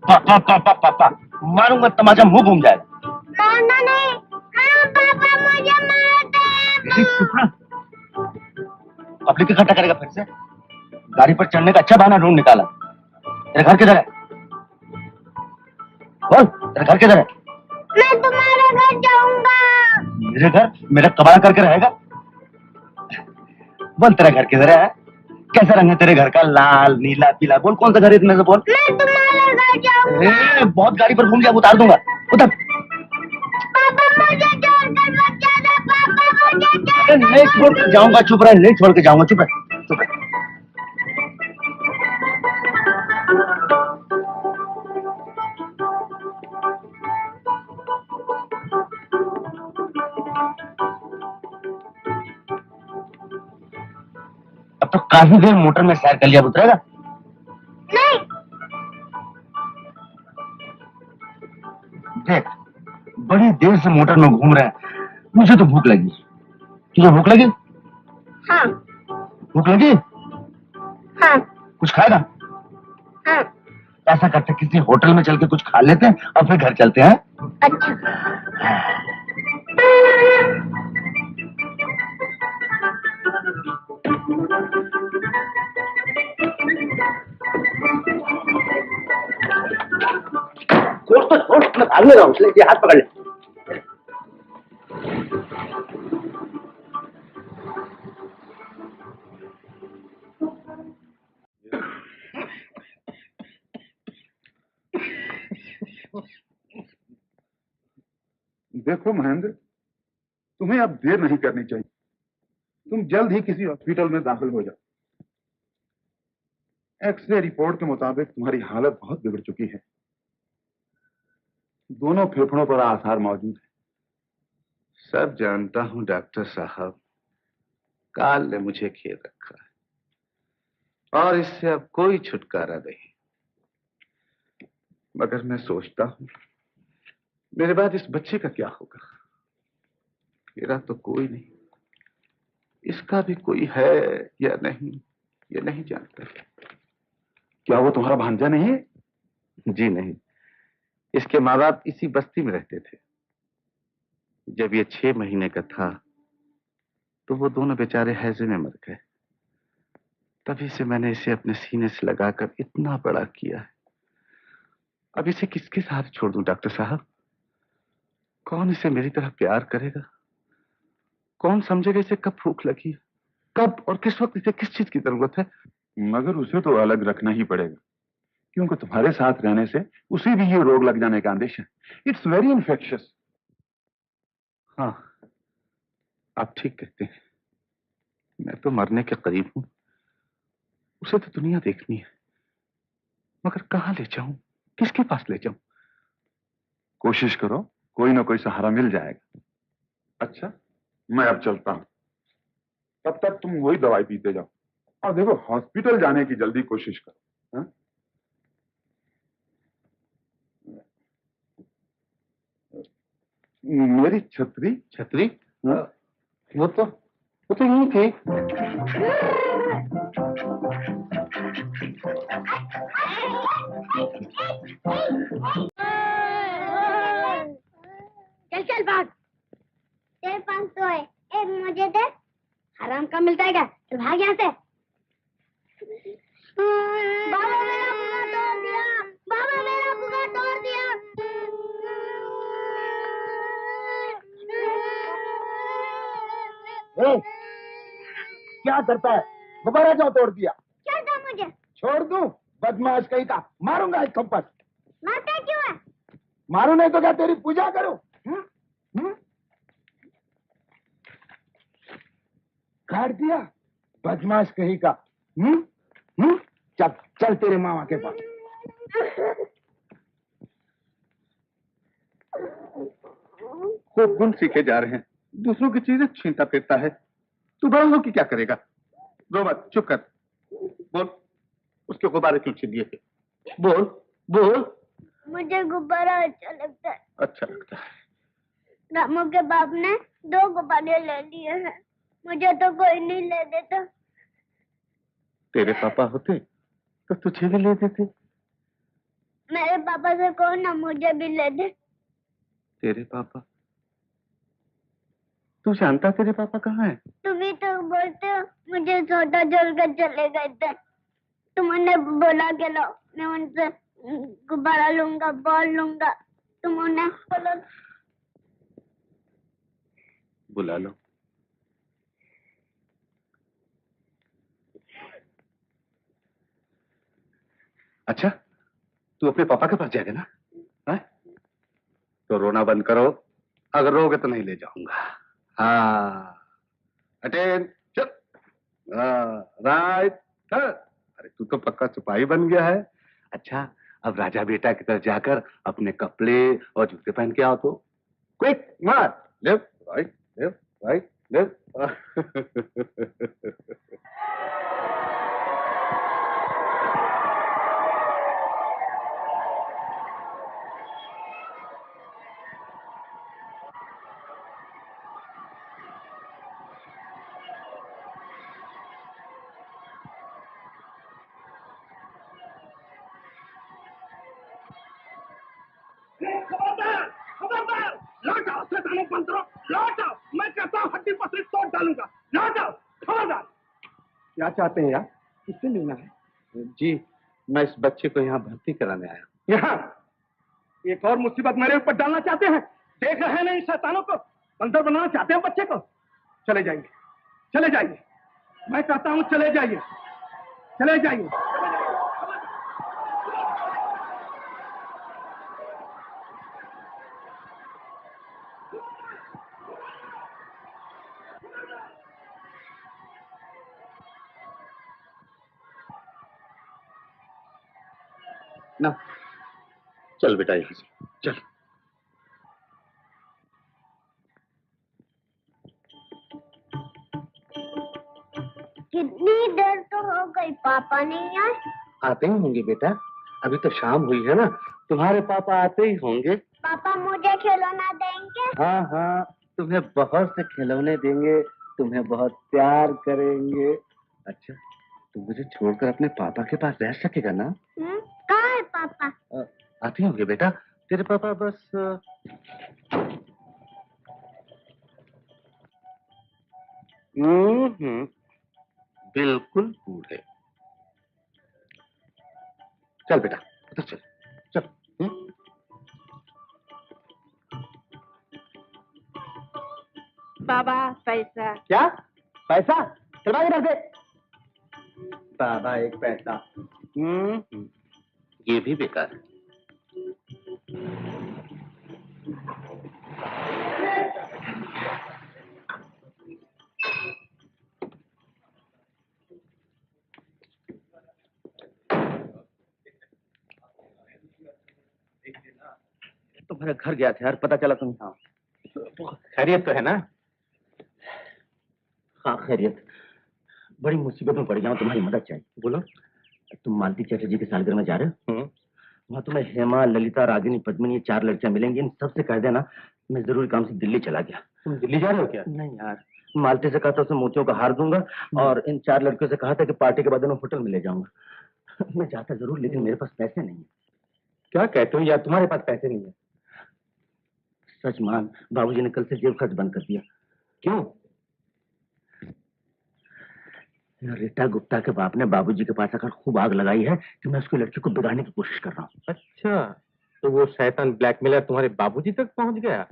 पापा पापा पापा, मारूंगा तमाचा मुंह घूम जाएगा। मारना नहीं। हाँ पापा मुझे मारते। पब्लिक इकट्ठा करेगा फिर से। गाड़ी पर चढ़ने का अच्छा बहाना ढूंढ निकाला। तेरे घर किधर है? बोल, तेरा घर किधर है? मैं तुम्हारे घर जाऊंगा। मेरे घर? मेरा कबाड़ा करके रहेगा? बोल, तेरा घर किधर है? कैसा रंग है तेरे घर का? लाल, नीला, पीला? बोल, कौन सा घर है इतने से? बोल। मैं तुम्हारे घर जाऊंगा। बहुत गाड़ी पर घूम गया, उतार दूंगा। उतर। पापा मुझे छोड़कर मत जाना। पापा मुझे छोड़कर नहीं छोड़ के जाऊंगा। चुप रह, नहीं छोड़ के जाऊंगा। चुप रह, चुप रह। अब तो काफी देर मोटर में सैर कर लिया, उतरेगा? नहीं। देख, बड़ी देर से मोटर में घूम रहे हैं। मुझे तो भूख लगी। तुझे भूख लगी? हाँ। भूख लगी? हाँ। कुछ खाएगा? हाँ। ऐसा करते, किसी होटल में चल के कुछ खा लेते हैं और फिर घर चलते हैं। अच्छा। छोड़ तो छोड़, मैं भागने रहा हूँ, इसलिए हाथ पकड़ ले। देखो महेंद्र, तुम्हें अब देर नहीं करनी चाहिए। तुम जल्द ही किसी हॉस्पिटल में दाखिल हो जाओ। एक्सरे रिपोर्ट के मुताबिक तुम्हारी हालत बहुत बिगड़ चुकी है। दोनों फेफड़ों पर आसार मौजूद है। सब जानता हूं डॉक्टर साहब, काल ने मुझे घेर रखा है और इससे अब कोई छुटकारा नहीं। मगर मैं सोचता हूं, मेरे बाद इस बच्चे का क्या होगा? मेरा तो कोई नहीं, इसका भी कोई है या नहीं, ये नहीं जानता। क्या वो तुम्हारा भांजा नहीं है? जी नहीं, इसके माँ बाप इसी बस्ती में रहते थे। जब ये 6 महीने का था तो वो दोनों बेचारे हैजे में मर गए। तभी से मैंने इसे अपने सीने से लगाकर इतना बड़ा किया है। अब इसे किसके साथ छोड़ दूं डॉक्टर साहब? कौन इसे मेरी तरह प्यार करेगा? कौन समझेगा इसे कब भूख लगी है, कब और किस वक्त इसे किस चीज की जरूरत है? मगर उसे तो अलग रखना ही पड़ेगा, क्योंकि तुम्हारे साथ रहने से उसे भी ये रोग लग जाने का अंदेशा है। It's very infectious. हाँ, आप ठीक कहते हैं। मैं तो मरने के करीब हूं। उसे तो दुनिया देखनी है, मगर कहां ले जाऊं, किसके पास ले जाऊं? कोशिश करो, कोई ना कोई सहारा मिल जाएगा। अच्छा, मैं अब चलता हूं। तब तक तुम वही दवाई पीते जाओ और देखो, हॉस्पिटल जाने की जल्दी कोशिश करो। हाँ? मेरी छतरी? छतरी? हाँ? वो तो यहीं थी। चल चल भाग। तेरे पास तो है, एक मुझे दे। आराम कम मिलता है क्या? चल भाग यहाँ से। बाबा मेरा बुआ तोड़ दिया। बाबा मेरा बुआ तोड़ दिया। क्या करता है? दोबारा क्यों तोड़ दिया? क्या था मुझे? छोड़ दूं? बदमाश कहीं का, मारूंगा एक थप्पड़। मारता क्यों है? मारू नहीं तो क्या तेरी पूजा करूं? काट दिया, बदमाश कहीं का। चल चल तेरे मामा के पास। खूब गुण सीखे जा रहे हैं, दूसरों की चीजें छीनता फिरता है। तू बड़ा हो कि क्या करेगा? रो मत, चुप कर। बोल, उसके गुब्बारे क्यों छीन दिए थे? बोल बोल। मुझे गुब्बारा अच्छा लगता है। अच्छा लगता है? रामू के बाप ने 2 गुब्बारे ले लिए हैं, मुझे तो कोई नहीं ले देता। तेरे पापा होते तो तुझे भी ले देते। मेरे पापा से कहो ना मुझे भी ले दे। तेरे पापा? तू जानता तेरे पापा कहाँ है? तुम ही तो बोलते हो मुझे छोटा छोड़कर चले गए थे। तुम उन्हें बोला के लो, मैं उनसे गुब्बारा लूंगा, बॉल लूंगा। तुम उन्हें बोलो। बुला लो। अच्छा, तू अपने पापा के पास जाएगा ना? है? तो रोना बंद करो, अगर रोगे तो नहीं ले जाऊंगा। हाँ, अटेंशन, राइट सर। अरे तू तो पक्का सिपाही बन गया है। अच्छा, अब राजा बेटा की तरफ जाकर अपने कपड़े और जूते पहन के आओ तो। क्विक मार, left right left right left. खबरदार खबरदार, लौट आओ, शैतानों बंद करो, लौट आओ, मैं कहता हूँ हड्डी पसली तोड़ डालूंगा, लौट आओ, खबरदार। क्या चाहते हैं यार? किससे मिलना है? जी, मैं इस बच्चे को यहाँ भर्ती कराने आया हूँ। यहाँ एक और मुसीबत मेरे ऊपर डालना चाहते हैं? देख रहे हैं ना इन शैतानों को, बंदर बनाना चाहते हैं बच्चे को। चले जाइए, चले जाइए, मैं कहता हूँ चले जाइए, चले जाइए। ना, चल बेटा यहाँ से, चल। कितनी देर तो हो गई, पापा नहीं आए। आते ही होंगे बेटा, अभी तो शाम हुई है ना, तुम्हारे पापा आते ही होंगे। पापा मुझे खिलौना देंगे? हाँ हाँ, तुम्हें बहुत से खिलौने देंगे, तुम्हें बहुत प्यार करेंगे। अच्छा, तुम मुझे छोड़कर अपने पापा के पास रह सकेगा ना? कहाँ है पापा? आते होंगे बेटा, तेरे पापा बस बिल्कुल बूढ़े। चल बेटा, उधर चल, चल। बाबा पैसा। क्या पैसा? चलवा इधर से। बाबा एक पैसा। ये भी बेकार है। तुम्हारे घर गया था यार, पता चला तुम यहाँ। खैरियत तो है ना? हाँ खैरियत, बड़ी मुसीबत में पड़ गया हूँ, तुम्हारी मदद चाहिए। बोलो। तुम मालती चटर्जी की सालगिरह में जा रहे हो? वहाँ तुम्हें हेमा, ललिता, रागिनी, पद्मिनी, ये 4 लड़कियां मिलेंगी। इन सबसे कह देना मैं जरूरी काम से दिल्ली चला गया। तुम दिल्ली जा रहे हो क्या? नहीं यार, मालती से कहा था उसे मोतियों का हार दूंगा, और इन 4 लड़कियों से कहा था कि पार्टी के बाद उन्हें होटल में ले जाऊंगा। मैं जाता जरूर, लेकिन मेरे पास पैसे नहीं है। क्या कहते हो यार, तुम्हारे पास पैसे नहीं है? सच मान, बाबूजी ने कल से जेब खर्च बंद कर दिया। क्यों? रीटा गुप्ता के बाप ने बाबूजी के पास आकर खूब आग लगाई है कि मैं उसकी लड़की को बिगाड़ने की कोशिश कर रहा हूँ। अच्छा, तो वो शैतान ब्लैकमेलर तुम्हारे बाबूजी तक पहुंच गया?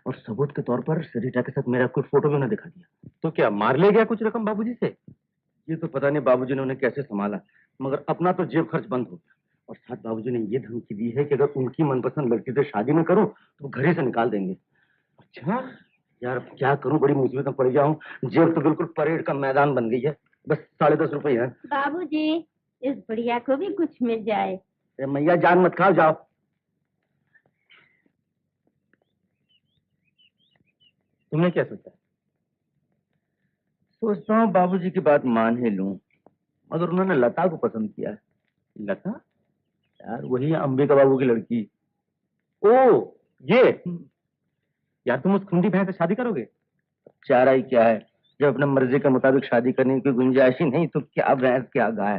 और सबूत के तौर पर रीटा के साथ मेरा कोई फोटो भी उन्हें दिखा दिया। तो क्या मार ले गया कुछ रकम बाबूजी से? ये तो पता नहीं बाबूजी ने उन्हें कैसे संभाला, मगर अपना तो जेब खर्च बंद हो गया। और साथ बाबूजी ने ये धमकी दी है कि अगर उनकी मनपसंद लड़की से शादी न करूं तो घर ही से निकाल देंगे। अच्छा यार क्या करूं, बड़ी मुसीबत में पड़ गया हूं। जेब तो बिल्कुल परेड का मैदान बन गई है। बस 10.5 रुपए है। बाबूजी, इस बढ़िया को भी कुछ मिल जाए। मैया जान मत खाओ, जाओ। तुमने क्या सोचा? सोचता हूँ बाबूजी की बात मान ही लूं, मगर उन्होंने लता को पसंद किया है। लता? यार वही अंबिका बाबू की लड़की। ओ ये यार, तुम उस खुंडी भैंस से शादी करोगे? चारा ही क्या है, जब अपने मर्जी के मुताबिक शादी करने की गुंजाइश ही नहीं तो क्या भैंस क्या गाय,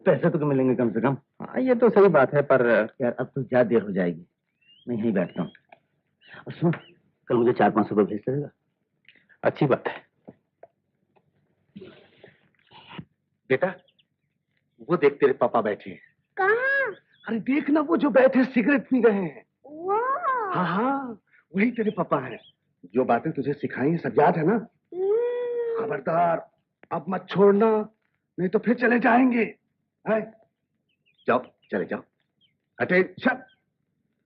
पैसे तो मिलेंगे कम से कम। हाँ ये तो सही बात है, पर यार अब तो ज्यादा देर हो जाएगी, मैं यहीं बैठता हूँ। और सुन, कल मुझे 400-500 रुपये भेज देगा। अच्छी बात है। बेटा, वो देख तेरे पापा बैठे हैं। कहाँ? अरे देखना, वो जो बैठे सिगरेट पी रहे हैं। वाह। हाँ हाँ, वही तेरे पापा हैं। जो बातें तुझे सिखाई हैं सब याद है ना? खबरदार, अब मत छोड़ना, नहीं तो फिर चले जाएंगे। है? जाओ, चले जाओ। Attention.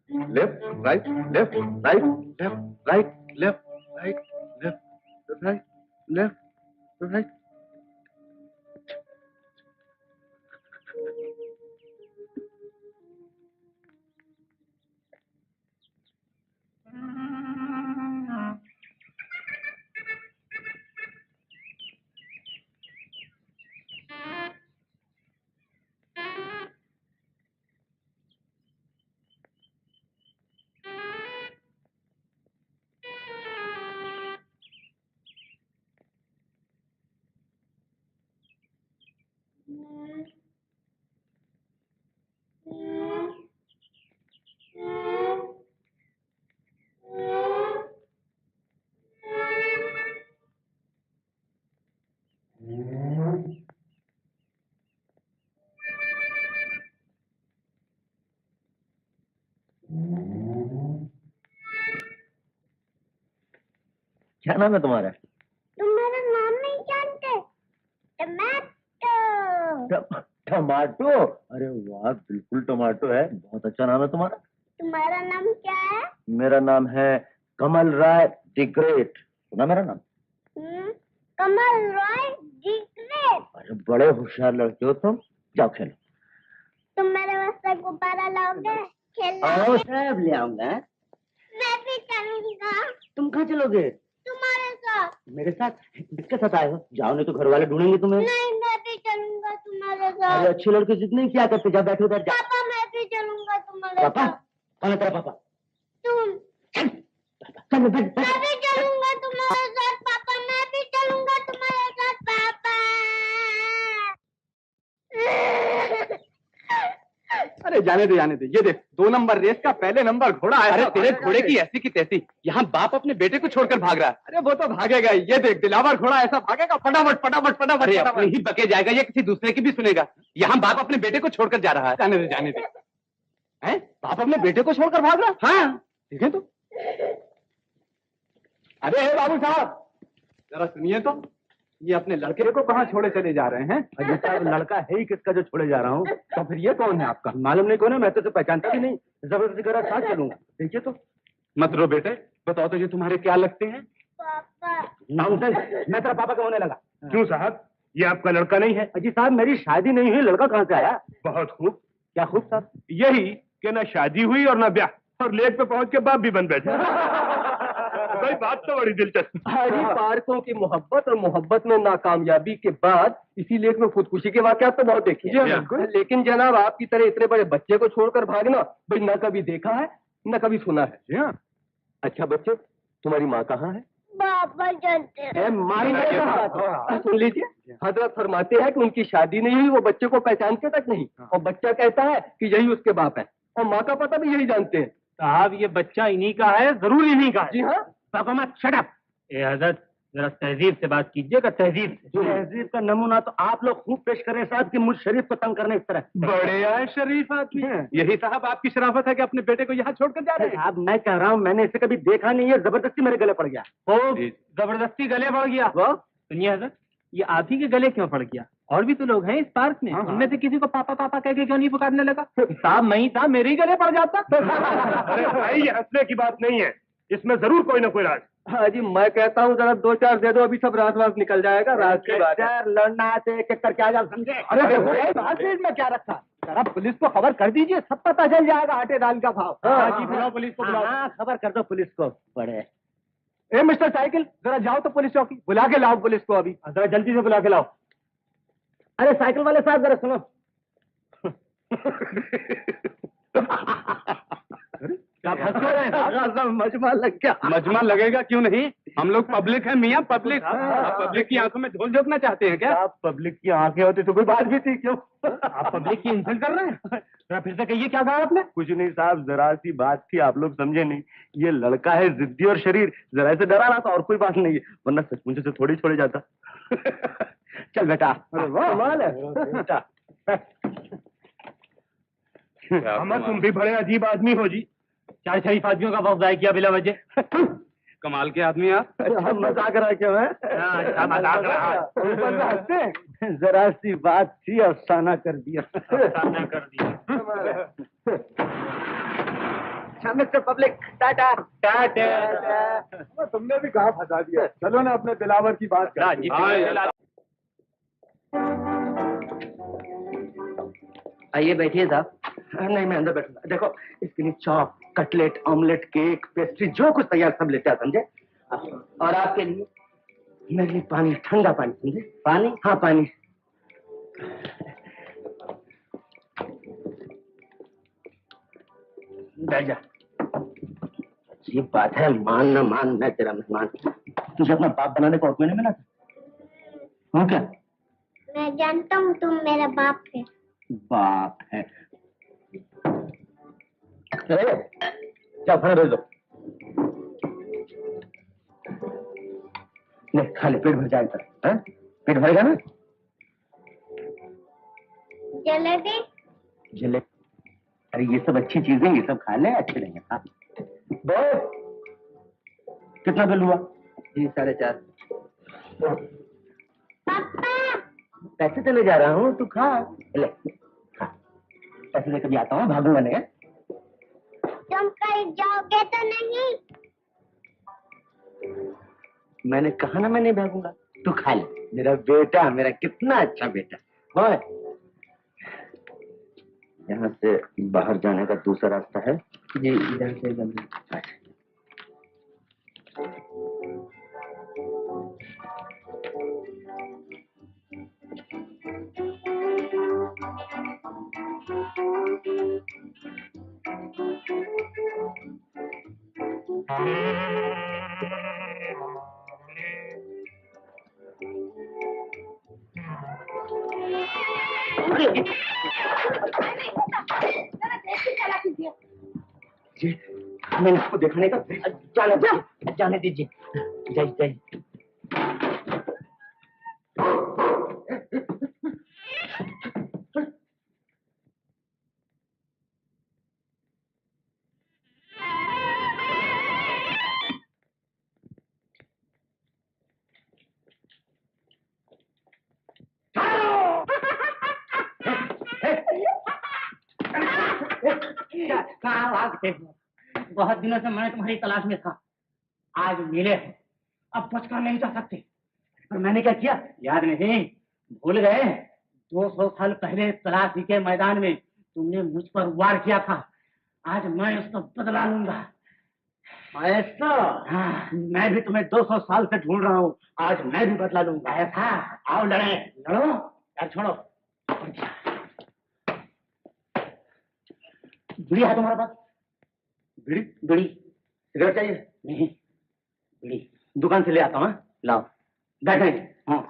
Left right left right left right left right left right left right. क्या नाम है तुम्हारा? तुम मेरा नाम नहीं जानते? टमाटो। टमाटो? अरे वाह, बिल्कुल टमाटो है, बहुत अच्छा नाम है तुम्हारा। तुम्हारा नाम क्या है? मेरा नाम है कमल राय द ग्रेट। सुना मेरा नाम? कमल रॉय दी ग्रेट। अरे बड़े होशियार लड़के हो तुम, जाओ खेलो। तुम मेरे वास्ते गुब्बारा लाओगे? आओ सब ले आऊंगा। मैं भी चलूंगा। तुम कहाँ चलोगे? तुम्हारे साथ। मेरे साथ? किसके साथ आए हो? जाओ, नहीं तो घर वाले ढूंढेंगे तुम्हें। नहीं, मैं भी चलूंगा तुम्हारे अरे साथ। अच्छे लड़के जिद नहीं क्या करते, जा बैठो उधर। जा पापा, मैं भी चलूंगा तुम्हारे पापा? साथ। कौन है तेरा पापा? तुम। चल बैठ, बैठ। मैं भी चलूंगा तुम्हारे साथ पापा, मैं भी चलूंगा तुम्हारे साथ पापा। अरे जाने दे, ये देख 2 नंबर रेस का पहले नंबर घोड़ा आया। अरे तेरे घोड़े की ऐसी की तैसी, यहाँ बाप अपने बेटे को छोड़कर भाग रहा है। अरे वो तो भागेगा ही, ये देख दिलावर घोड़ा ऐसा भागेगा, फटाफट फटाफट फटाफट। अरे अपने ही बके जाएगा या किसी दूसरे की भी सुनेगा। यहाँ बाप अपने बेटे को छोड़कर जा रहा है। जाने दे। हैं? बाप अपने बेटे को छोड़कर भाग रहा? हाँ देखे तो। अरे हे बाबू साहब, जरा सुनिए तो, ये अपने लड़के को कहाँ छोड़े चले जा रहे हैं? अरे साहब, लड़का है ही किसका जो छोड़े जा रहा हूँ? तो फिर ये कौन है आपका? मालूम नहीं कौन है, मैं तो उसे पहचानता भी नहीं, जबरदस्ती कर रहा, साथ चलूंगा। देखिए तो। मत रो बेटे, बताओ तो ये तुम्हारे क्या लगते हैं? पापा। नॉनसेंस, मैं तेरा पापा का होने लगा। क्यों साहब, ये आपका लड़का नहीं है? अजी साहब, मेरी शादी नहीं हुई, लड़का कहाँ से आया? बहुत खूब। क्या खूब साहब? यही कि ना शादी हुई और ना ब्याह, और लेक पे पहुंच के बाप भी बन बैठे। भाई बात तो बड़ी दिलचस्प। हरी पार्कों की मोहब्बत और मोहब्बत में नाकामयाबी के बाद इसी लेख में खुदकुशी के वाकयात तो बहुत देखे जी हाँ, हैं। बिल्कुल। लेकिन जनाब आपकी तरह इतने बड़े बच्चे को छोड़कर भागना भाई न कभी देखा है न कभी सुना है। जी हाँ। अच्छा बच्चे, तुम्हारी माँ कहाँ है? पापा जानते हैं। सुन लीजिए, हजरत फरमाते हैं कि उनकी शादी नहीं हुई, वो बच्चे को पहचानते तक नहीं, और बच्चा कहता है कि यही उसके बाप है, और माँ का पता भी यही जानते हैं। साहब ये बच्चा इन्हीं का है, जरूर इन्हीं का है। जी हाँ। पापा मत शट अप। ए हजरत, जरा तहजीब से बात कीजिएगा, तहजीब से। तहजीब का नमूना तो आप लोग खूब पेश कर रहे हैं साहब, कि मुझ शरीफ को तंग करने इस तरह। बड़े आए शरीफ आदमी। यही साहब आपकी शराफत है कि अपने बेटे को यहाँ छोड़कर जा रहे हैं। साहब मैं कह रहा हूँ, मैंने इसे कभी देखा नहीं है, जबरदस्ती मेरे गले पड़ गया। ओ, जबरदस्ती गले पड़ गया। सुनिए हजरत, ये आप ही के गले क्यों पड़ गया? और भी तो लोग हैं इस पार्क में, उनमें से किसी को पापा पापा कह के क्यों नहीं पुकारने लगा? साहब मैं ही था, मेरे ही गले पड़ जाता। अरे भाई, ये हंसने की बात नहीं है, इसमें जरूर कोई ना कोई राज। हाँ जी, मैं कहता हूँ जरा 2-4 दे दो, अभी सब रात वात निकल जाएगा। रात की बात है। यार लड़ना है तो एक एक करके आ जाओ, समझे? अरे में क्या रखा? जरा पुलिस को खबर कर दीजिए, सब पता चल जाएगा आटे दाल का भाव। हाँ जी, बुलाओ पुलिस को, बुलाओ। हाँ, खबर कर दो पुलिस को। बड़े ए मिस्टर साइकिल, जरा जाओ तो पुलिस चौकी, बुला के लाओ पुलिस को अभी। जरा जल्दी से बुला के लाओ। अरे साइकिल वाले साहब जरा सुनो। मजमा लग गया। मजमा लगेगा क्यों नहीं? हम लोग पब्लिक है मियाँ, पब्लिक। पब्लिक की आंखों में झोल झोंकना चाहते हैं क्या? आप पब्लिक की आंखें होती तो कोई बात भी थी क्यों? आप पब्लिक की इंसल्ट कर रहे हैं? जरा फिर से कहिए, क्या कहा आपने? कुछ नहीं साहब, जरा सी बात थी, आप लोग समझे नहीं। ये लड़का है जिद्दी और शरीर, जरा से डरा रहा था और कोई बात नहीं है, वरना सचमुच से थोड़ी छोड़े जाता। चल बेटा। कमाल है। बेटा हम तुम भी बड़े अजीब आदमी हो जी। 4 शरीफ आदमियों का वक्त किया बिला वजह। कमाल के आदमी आप। हम मजाक रहा क्यों है? मजाक रहा। ऊपर से हंसते हैं। जरा सी बात थी, अफसाना कर दिया। अफसाना कर दिया। Mister public, tata. टाटा। तुमने भी कहाँ फंसा दिया। चलो ना अपने दिलावर की बात करते हैं। आइए बैठिए साहब। नहीं, मैं अंदर बैठूंगा। देखो, इसके लिए chop, cutlet, omelette, cake, pastry, जो कुछ तैयार सब लेते हैं, समझे? और आपके लिए? मेरे लिए पानी, ठंडा पानी, समझे? पानी? हाँ, पानी। बैठ जा। ये बात है, मान न मान, मैं तेरा मेहमान। तुझे अपना बाप बनाने का हुक्म नहीं मिला था? हाँ क्या? मैं जानता हूँ तुम मेरा बाप है। बाप है। क्या खाना भेज दो। नहीं, खाली पेट भर जाएगा। हाँ? पेट भरेगा ना? जलेबी? जलेबी? अरे ये सब अच्छी चीजें, ये सब खा ले, अच्छे रहेंगे। हाँ। कितना बिल हुआ? जी 4.5। पापा पैसे देने जा रहा हूँ, तू खा ले। खा। पैसे लेकर भी आता हूँ, भागूंगा नहीं। तुम कहीं जाओगे तो नहीं? मैंने कहा ना मैं नहीं भागूंगा। तू खा ले। मेरा बेटा, मेरा कितना अच्छा बेटा। ओए, यहाँ से बाहर जाने का दूसरा रास्ता है? जी इधर से जल्दी। जी, मैंने इसको देखा नहीं था। जाने दीजिए। जाइए। कहाँ भागते हो? बहुत दिनों से मैं तुम्हारी तलाश में था, आज मिले हो। अब बचकर नहीं जा सकते। पर मैंने क्या किया याद नहीं? भूल गए? 200 साल पहले तलाशी के मैदान में तुमने मुझ पर वार किया था। आज मैं उसका बदला लूंगा। ऐसा? हाँ, मैं भी तुम्हें 200 साल से ढूंढ रहा हूँ। आज मैं भी बदला लूंगा। ऐसा? आओ लड़े। लड़ो यार, छोड़ो। बीड़ी है तुम्हारे पास? बीड़ी सिगरेट चाहिए? नहीं, बीड़ी दुकान से ले आता हूँ। लाओ, बैठेंगे। हाँ।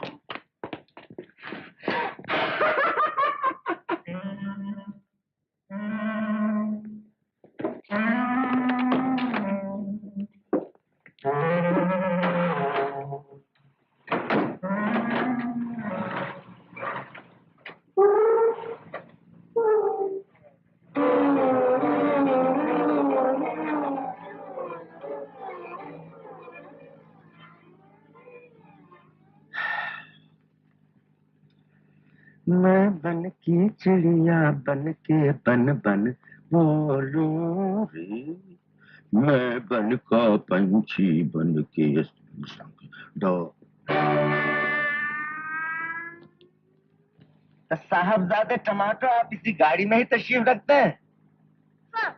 मैं बन की चिड़िया बन के बन बोलूं रे, मैं बन का पंछी बन के दो। साहबजादे टमाटर, आप इसी गाड़ी में ही तशरीफ रखते हैं? हाँ,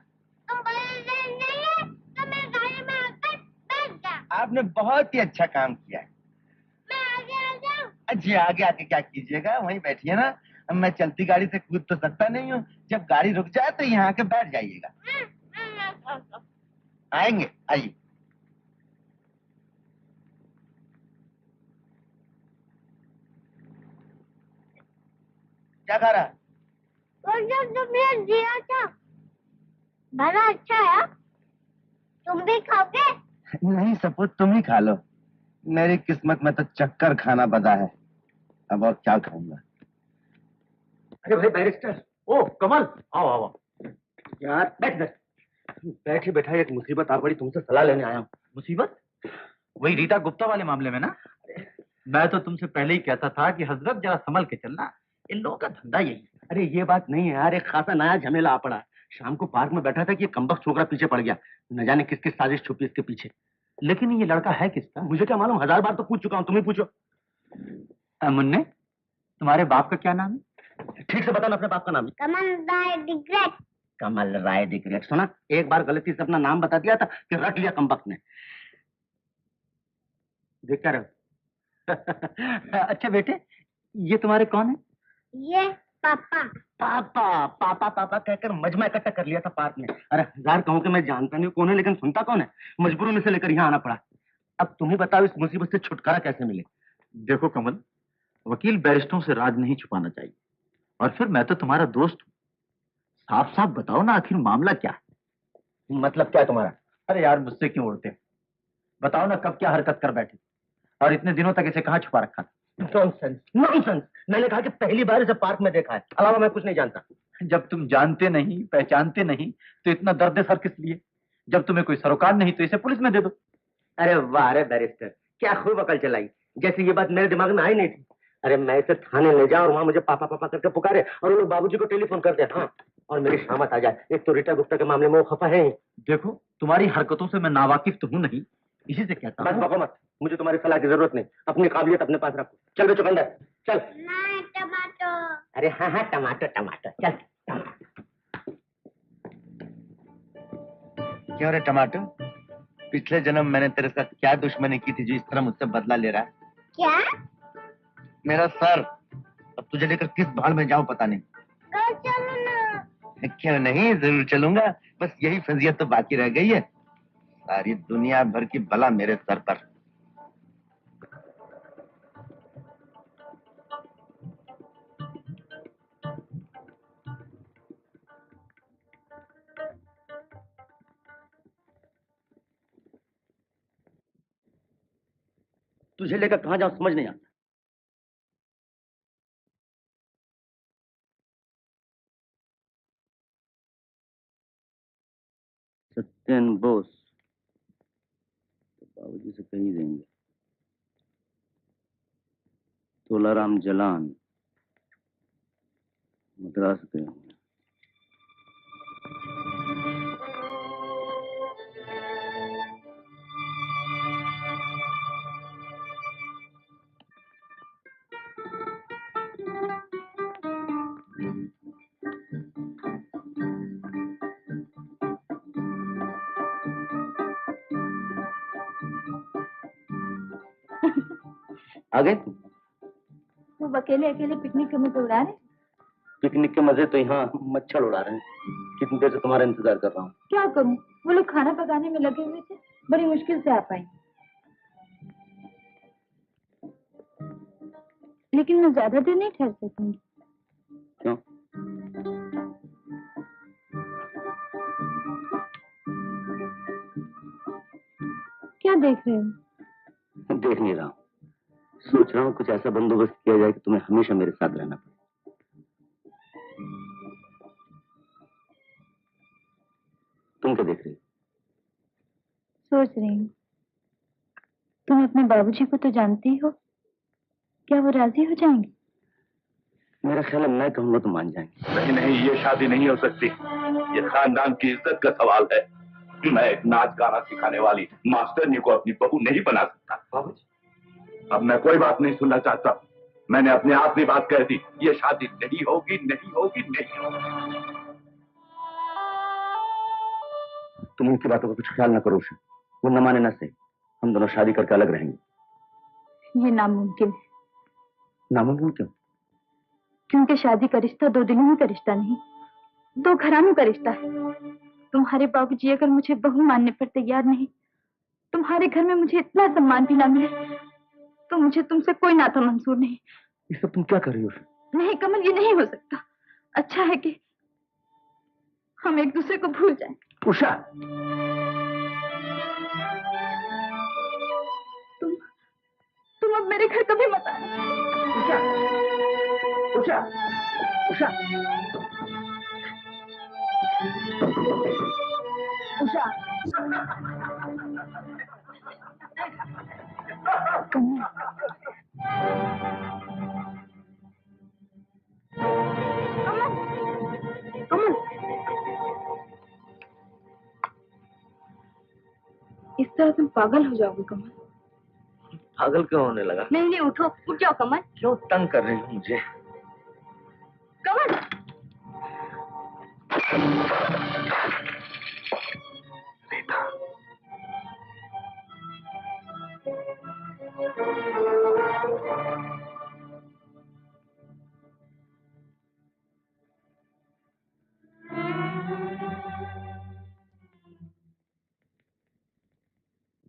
तुम बोले नहीं है तो मैं गाड़ी में आकर बैठ जा। आपने बहुत ही अच्छा काम किया है। मैं आगे आ जाऊं? जी आगे आके क्या कीजिएगा, वहीं बैठिए ना। मैं चलती गाड़ी से कूद तो सकता नहीं हूँ। जब गाड़ी रुक जाए तो यहाँ आके बैठ जाइएगा। आएंगे, आइए। क्या खा रहा है? वो जब तुमने दिया था बड़ा अच्छा है, तुम भी खाओगे? नहीं सपूत, तुम ही खा लो। मेरी किस्मत में तो चक्कर खाना बदा है, अब और क्या खाऊंगा। अरे भाई बैरिस्टर, ओ कमल, आओ आओ आओ। यार बैठे बैठा एक मुसीबत आ पड़ी, तुमसे सलाह लेने आया हूँ। मुसीबत? वही रीटा गुप्ता वाले मामले में ना? मैं तो तुमसे पहले ही कहता था कि हजरत जरा संभल के चलना, इन लोगों का धंधा यही है। अरे ये बात नहीं है यार, एक खासा नया झमेला आ पड़ा। शाम को पार्क में बैठा था कि ये कमबख्त छोकरा पीछे पड़ गया, न जाने किस किस साजिश छुपी इसके पीछे। लेकिन ये लड़का है किसका? मुझे क्या मालूम, 1000 बार तो पूछ चुका हूँ, तुम ही पूछो। मुन्ने, तुम्हारे बाप का क्या नाम है? ठीक से बताना अपने बाप का नाम। कमल राय डिग्रेट। कमल राय डिग्रेट। सुना, एक बार गलती से अपना नाम बता दिया था कि रट लिया कमबख्त ने। देख क्या रहे? अच्छा बेटे, ये तुम्हारे कौन है? ये पापा। पापा पापा पापा कहकर मजमा इकट्ठा कर लिया था पार्क में। अरे 1000 कहूं कि मैं जानता नहीं कौन है, लेकिन सुनता कौन है। मजबूरी में से लेकर यहाँ आना पड़ा। अब तुम्हें बताओ इस मुसीबत से छुटकारा कैसे मिले। देखो कमल, वकील बैरिस्टरों से राज नहीं छुपाना चाहिए, और फिर मैं तो तुम्हारा दोस्त हूँ। साफ साफ बताओ ना, आखिर मामला क्या है? मतलब क्या है तुम्हारा? अरे यार, मुझसे क्यों उड़ते हो? बताओ ना, कब क्या हरकत कर बैठे और इतने दिनों तक इसे कहाँ छुपा रखा था? नॉनसेंस नॉनसेंस, मैंने कहा कि पहली बार इसे पार्क में देखा है, अलावा मैं कुछ नहीं जानता। जब तुम जानते नहीं, पहचानते नहीं, तो इतना दर्द सर किस लिए? जब तुम्हें कोई सरोकार नहीं तो इसे पुलिस में दे दो। अरे वाह रे बैरिस्टर, क्या खूब अकल चलाई, जैसे ये बात मेरे दिमाग में आई नहीं थी। अरे मैं इसे थाने ले जाऊं और वहां मुझे पापा पापा करके पुकारे और उन बाबूजी को टेलीफोन कर दे, हाँ, और मेरी शामत आ जाए। एक तो रीटा गुप्ता के मामले में वो खफा है ही। देखो, तुम्हारी हरकतों से मैं नावाकिफ तो हूं नहीं, इसी से कहता बस हूं। बको मत, मुझे तुम्हारी सलाह की जरूरत नहीं, अपनी काबिलियत अपने पास रखो। चल बे चुकंदर, चल। नहीं टमाटो। अरे हाँ हाँ, टमाटर टमाटर, चल टमाटर। क्यों रे टमाटर, पिछले जन्म मैंने तेरे साथ क्या दुश्मनी की थी जो इस तरह मुझसे बदला ले रहा है? क्या? मेरा सर। अब तुझे लेकर किस भाड़ में जाऊं पता नहीं। घर चलो ना। क्यों नहीं, जरूर चलूंगा, बस यही फजीयत तो बाकी रह गई है। सारी दुनिया भर की बला मेरे सर पर। तुझे लेकर कहां जाऊं समझ नहीं आता। सत्यन बोस तो बाबूजी से कही देंगे। तोलाराम जलान मद्रास गए होंगे। आ गए? वो अकेले अकेले पिकनिक के मजे उड़ा रहे? पिकनिक के मजे तो यहाँ मच्छर उड़ा रहे हैं। कितनी देर से तुम्हारा इंतजार कर रहा हूँ। क्या करूं, वो लोग खाना पकाने में लगे हुए थे, बड़ी मुश्किल से आ पाए। लेकिन मैं ज्यादा देर नहीं ठहर सकूंगी। क्यों? क्या देख रहे हो? देख नहीं रहा हूँ, सोच रहा हूँ कुछ ऐसा बंदोबस्त किया जाए कि तुम्हें हमेशा मेरे साथ रहना पड़े। तुम क्या देख रही हो? सोच रही हूँ, तुम अपने बाबूजी को तो जानती हो, क्या वो राजी हो जाएंगे? मेरा ख्याल है मैं कहूँगा तो मान जाएंगे। नहीं नहीं, ये शादी नहीं हो सकती। ये खानदान की इज्जत का सवाल है। मैं एक नाच गाना सिखाने वाली मास्टरनी को अपनी बहू नहीं बना सकता। बाबूजी, अब मैं कोई बात नहीं सुनना चाहता। मैंने अपने आप ही बात कह दी, ये शादी नहीं होगी, नहीं होगी, नहीं होगी। तुम उनकी बातों का कुछ ख्याल ना करो उसे, वो न माने न सही, हम दोनों शादी करके अलग रहेंगे। ये नामुमकिन है। नामुमकिन क्यों? क्योंकि शादी का रिश्ता दो दिलों का रिश्ता नहीं, दो घरानों का रिश्ता है। तुम्हारे बाबूजी अगर मुझे बहू मानने पर तैयार नहीं, तुम्हारे घर में मुझे इतना सम्मान भी ना मिले, तो मुझे तुमसे कोई नाता मंजूर नहीं। ये सब तुम क्या कर रही हो? नहीं कमल, ये नहीं हो सकता। अच्छा है कि हम एक दूसरे को भूल जाएं। उषा, तुम अब मेरे घर कभी मत आना। उषा, उषा, उषा, उषा। कमल, कमल, इस तरह तुम पागल हो जाओगे कमल। पागल क्यों होने लगा? नहीं नहीं, उठो, उठ जाओ कमल। क्यों तंग कर रही हो मुझे? कमल, बेटा,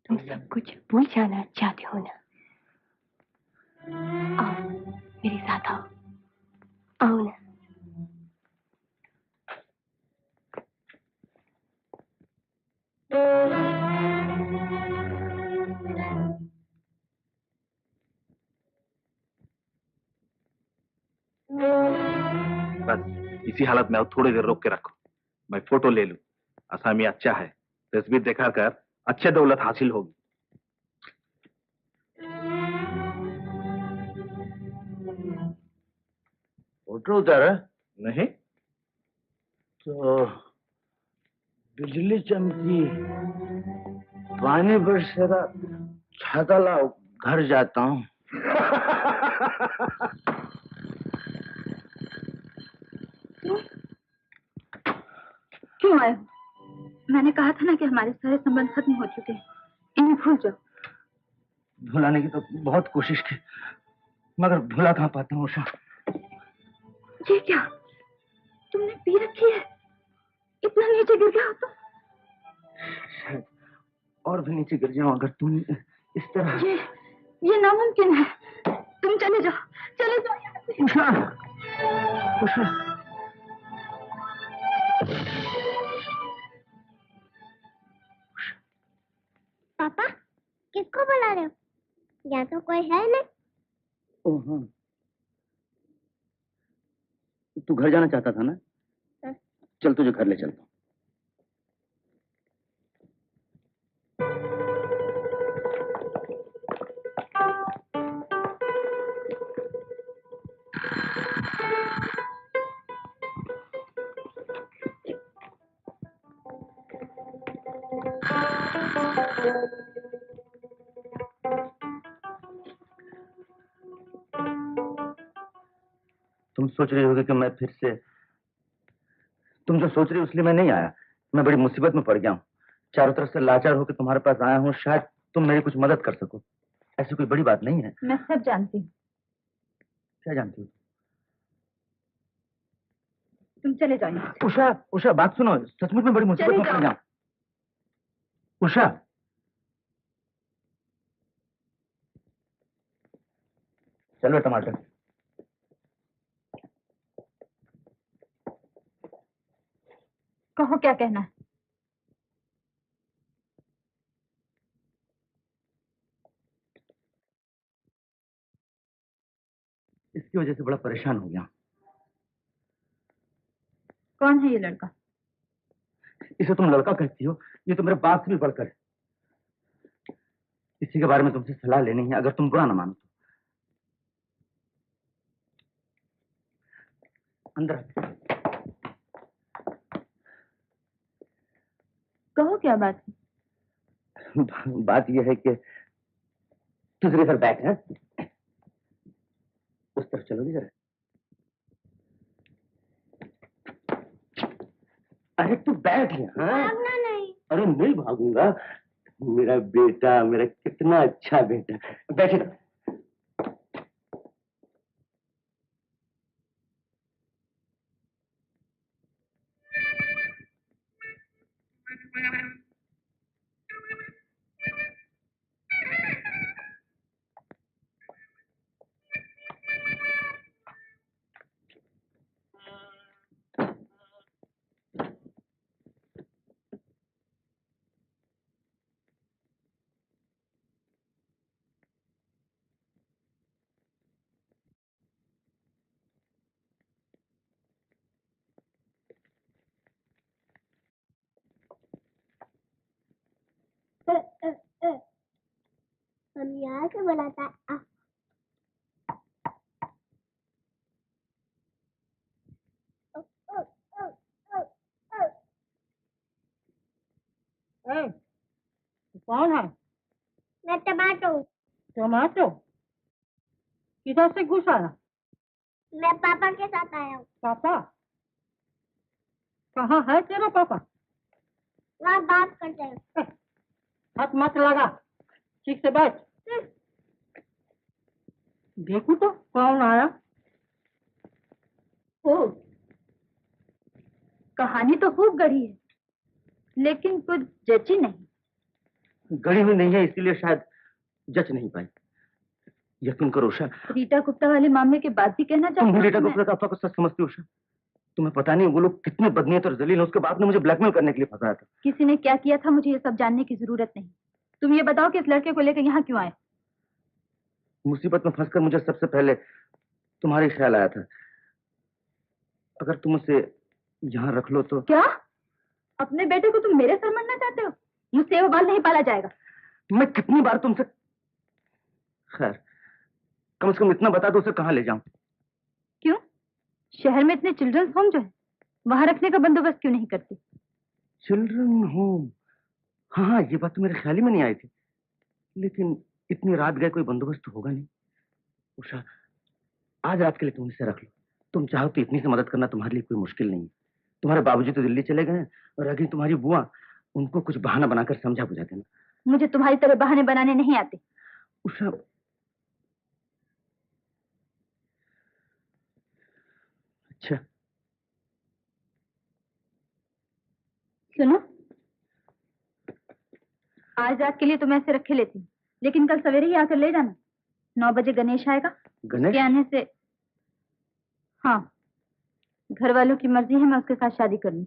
तुम सब कुछ भूल जाना चाहते हो ना? आओ मेरे साथ, आओ, आओ ना। बस इसी हालत में और थोड़ी देर रोक के रखो, मैं फोटो ले लूं। असामी अच्छा है, तस्वीर दिखा कर अच्छे दौलत हासिल होगी। फोटो उतारा? नहीं तो बिजली चमकी, पानी बरसेगा, छाता लाओ, घर जाता हूँ। क्यों आए हो? मैंने कहा था ना कि हमारे सारे संबंध खत्म हो चुके हैं, इन्हें भूल जाओ। भुलाने की तो बहुत कोशिश की, मगर भुला कहाँ पाता हूँ उषा। ये क्या, तुमने पी रखी है? इतना नीचे गिर गया हो तुम? शायद और भी नीचे गिर जाऊं अगर तुम इस तरह। ये नामुमकिन है। तुम चले जाओ, चले जाओ यहाँ से। उषा, उषा, पापा किसको बुला रहे हो? यहाँ तो कोई है नहीं। ओह हाँ, तू घर जाना चाहता था ना? हाँ। चल तुझे घर ले चलता हूँ। तुम सोच रही होगी कि मैं फिर से, तुम जो सोच रही हो इसलिए मैं नहीं आया। मैं बड़ी मुसीबत में पड़ गया हूँ, चारों तरफ से लाचार होकर तुम्हारे पास आया हूँ, शायद तुम मेरी कुछ मदद कर सको। ऐसी कोई बड़ी बात नहीं है। मैं सब जानती हूँ। क्या जानती हो? तुम चले जाओ यहाँ से। उषा, उषा बात सुनो, सचमुच में बड़ी मुसीबत में पड़ गया हूँ। उषा, चलो टमाटर। कहो क्या कहना है? इसकी वजह से बड़ा परेशान हो गया। कौन है ये लड़का? इसे तुम लड़का कहती हो, ये तो मेरे बाप से भी बढ़कर है। इसी के बारे में तुमसे सलाह लेनी है, अगर तुम बुरा ना मानो तो। अंदर कहो क्या बात है? बात यह है कि तुझे इधर बैठ है, उस तरफ चलोगी जरा। अरे तू बैठ यहाँ। भागना नहीं। अरे नहीं भागूंगा, मेरा बेटा, मेरा कितना अच्छा बेटा। बैठे। मम्मी यहाँ से बुलाता है। कौन है? मैं टमाटो। टमाटो? किधर से घुस आया? मैं पापा के साथ आया हूँ। पापा? कहाँ है तेरा पापा? वहाँ बात करते हैं। हाथ मत लगा, ठीक से बैठ। देखो तो कौन आया। ओ, कहानी तो खूब गढ़ी है, लेकिन कुछ जची नहीं। गढ़ी हुई नहीं है, इसीलिए शायद जच नहीं पाई। यकीन करो उषा, रीटा गुप्ता वाले मामले के बाद भी कहना चाहती तुम हूँ रीटा मैं- गुप्ता का अफवाह को सच समझती हो उषा? तुम्हें पता नहीं वो लोग कितने बदनीयत और जलील हैं। उसके बाप ने मुझे ब्लैकमेल करने के लिए फंसाया था। किसी ने क्या किया था मुझे ये सब जानने की जरूरत नहीं। तुम ये बताओ कि इस लड़के को लेकर यहाँ क्यों आए? मुसीबत में फंसकर मुझे सबसे पहले तुम्हारी ख्याल आया था। अगर तुम उसे यहाँ रख लो तो। क्या? अपने बेटे को तुम मेरे सर मरना चाहते हो? मुझसे वो बाल नहीं पाला जाएगा। मैं कितनी बार तुमसे, खैर कम से कम इतना बता दो उसे कहाँ ले जाऊं। क्यों? शहर में इतने चिल्ड्रंस होम जो है, वहां रखने का बंदोबस्त क्यों नहीं करते? Children home? हाँ हाँ, ये बात तो मेरे ख्याल ही में नहीं आई थी। लेकिन इतनी रात गए कोई बंदोबस्त तो होगा नहीं। उषा, आज रात के लिए तुम इसे रख लो। तुम चाहो तो इतनी सी मदद करना तुम्हारे लिए कोई मुश्किल नहीं है। तुम्हारे बाबूजी तो दिल्ली चले गए हैं और अगर तुम्हारी बुआ, उनको कुछ बहाना बनाकर समझा बुझा देना। मुझे तुम्हारी तरह बहाने बनाने नहीं आते। उषा, अच्छा सुनो, आज रात के लिए तो मैं ऐसे रखे लेती हूँ, लेकिन कल सवेरे ही आकर ले जाना। 9 बजे गणेश आएगा। गणेश? उसके आने से, हाँ, घर वालों की मर्जी है, मैं उसके साथ शादी कर लूं।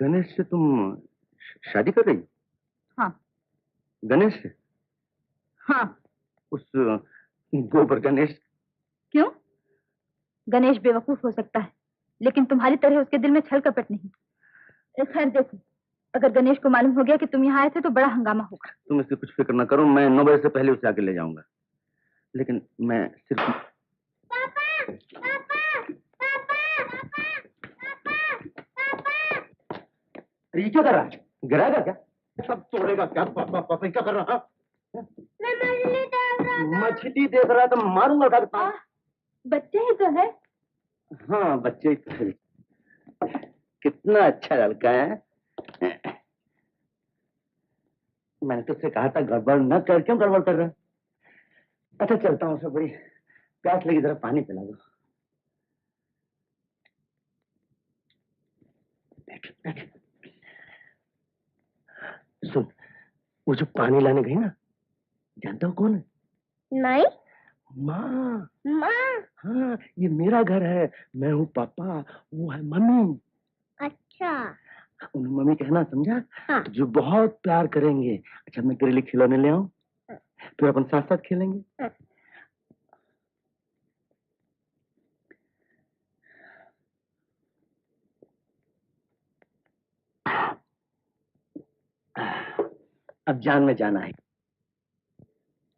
गणेश से तुम शादी कर रही? हाँ। गणेश से? हाँ। उस गोबर गणेश? क्यों? गणेश बेवकूफ हो सकता है, लेकिन तुम्हारी तरह उसके दिल में छल कपट नहीं। खैर देखो, अगर गणेश को मालूम हो गया कि तुम यहाँ आए थे तो बड़ा हंगामा होगा। तुम इसकी कुछ फिक्र ना करो, मैं 9 बजे से पहले उसे आके ले जाऊंगा। लेकिन मैं सिर्फ पापा, पापा, पापा, पापा, पापा। अरे ये क्या कर रहा है? गिराएगा क्या? सब तोड़ेगा क्या? पापा पापा क्या कर रहा है? मैं मछली देख रहा था। मछली देख रहा तो मारूंगा क्या? बच्चे ही तो है। हाँ बच्चे ही तो है। कितना अच्छा लड़का है। मैंने तुझसे कहा था गड़बड़ न कर, क्यों गड़बड़ कर रहा है? अच्छा चलता हूँ, सब बड़ी प्यास लगी, जरा पानी पिला दो। सुन, वो जो पानी लाने गई ना, जानता हो कौन है? नहीं। माँ। माँ? हाँ, ये मेरा घर है, मैं हूँ पापा, वो है मम्मी। अच्छा। उन्हें मम्मी कहना, समझा? हाँ। जो बहुत प्यार करेंगे। अच्छा मैं तेरे लिए खिलौने ले आऊं, फिर अपन साथ साथ खेलेंगे। अब जान में जाना है।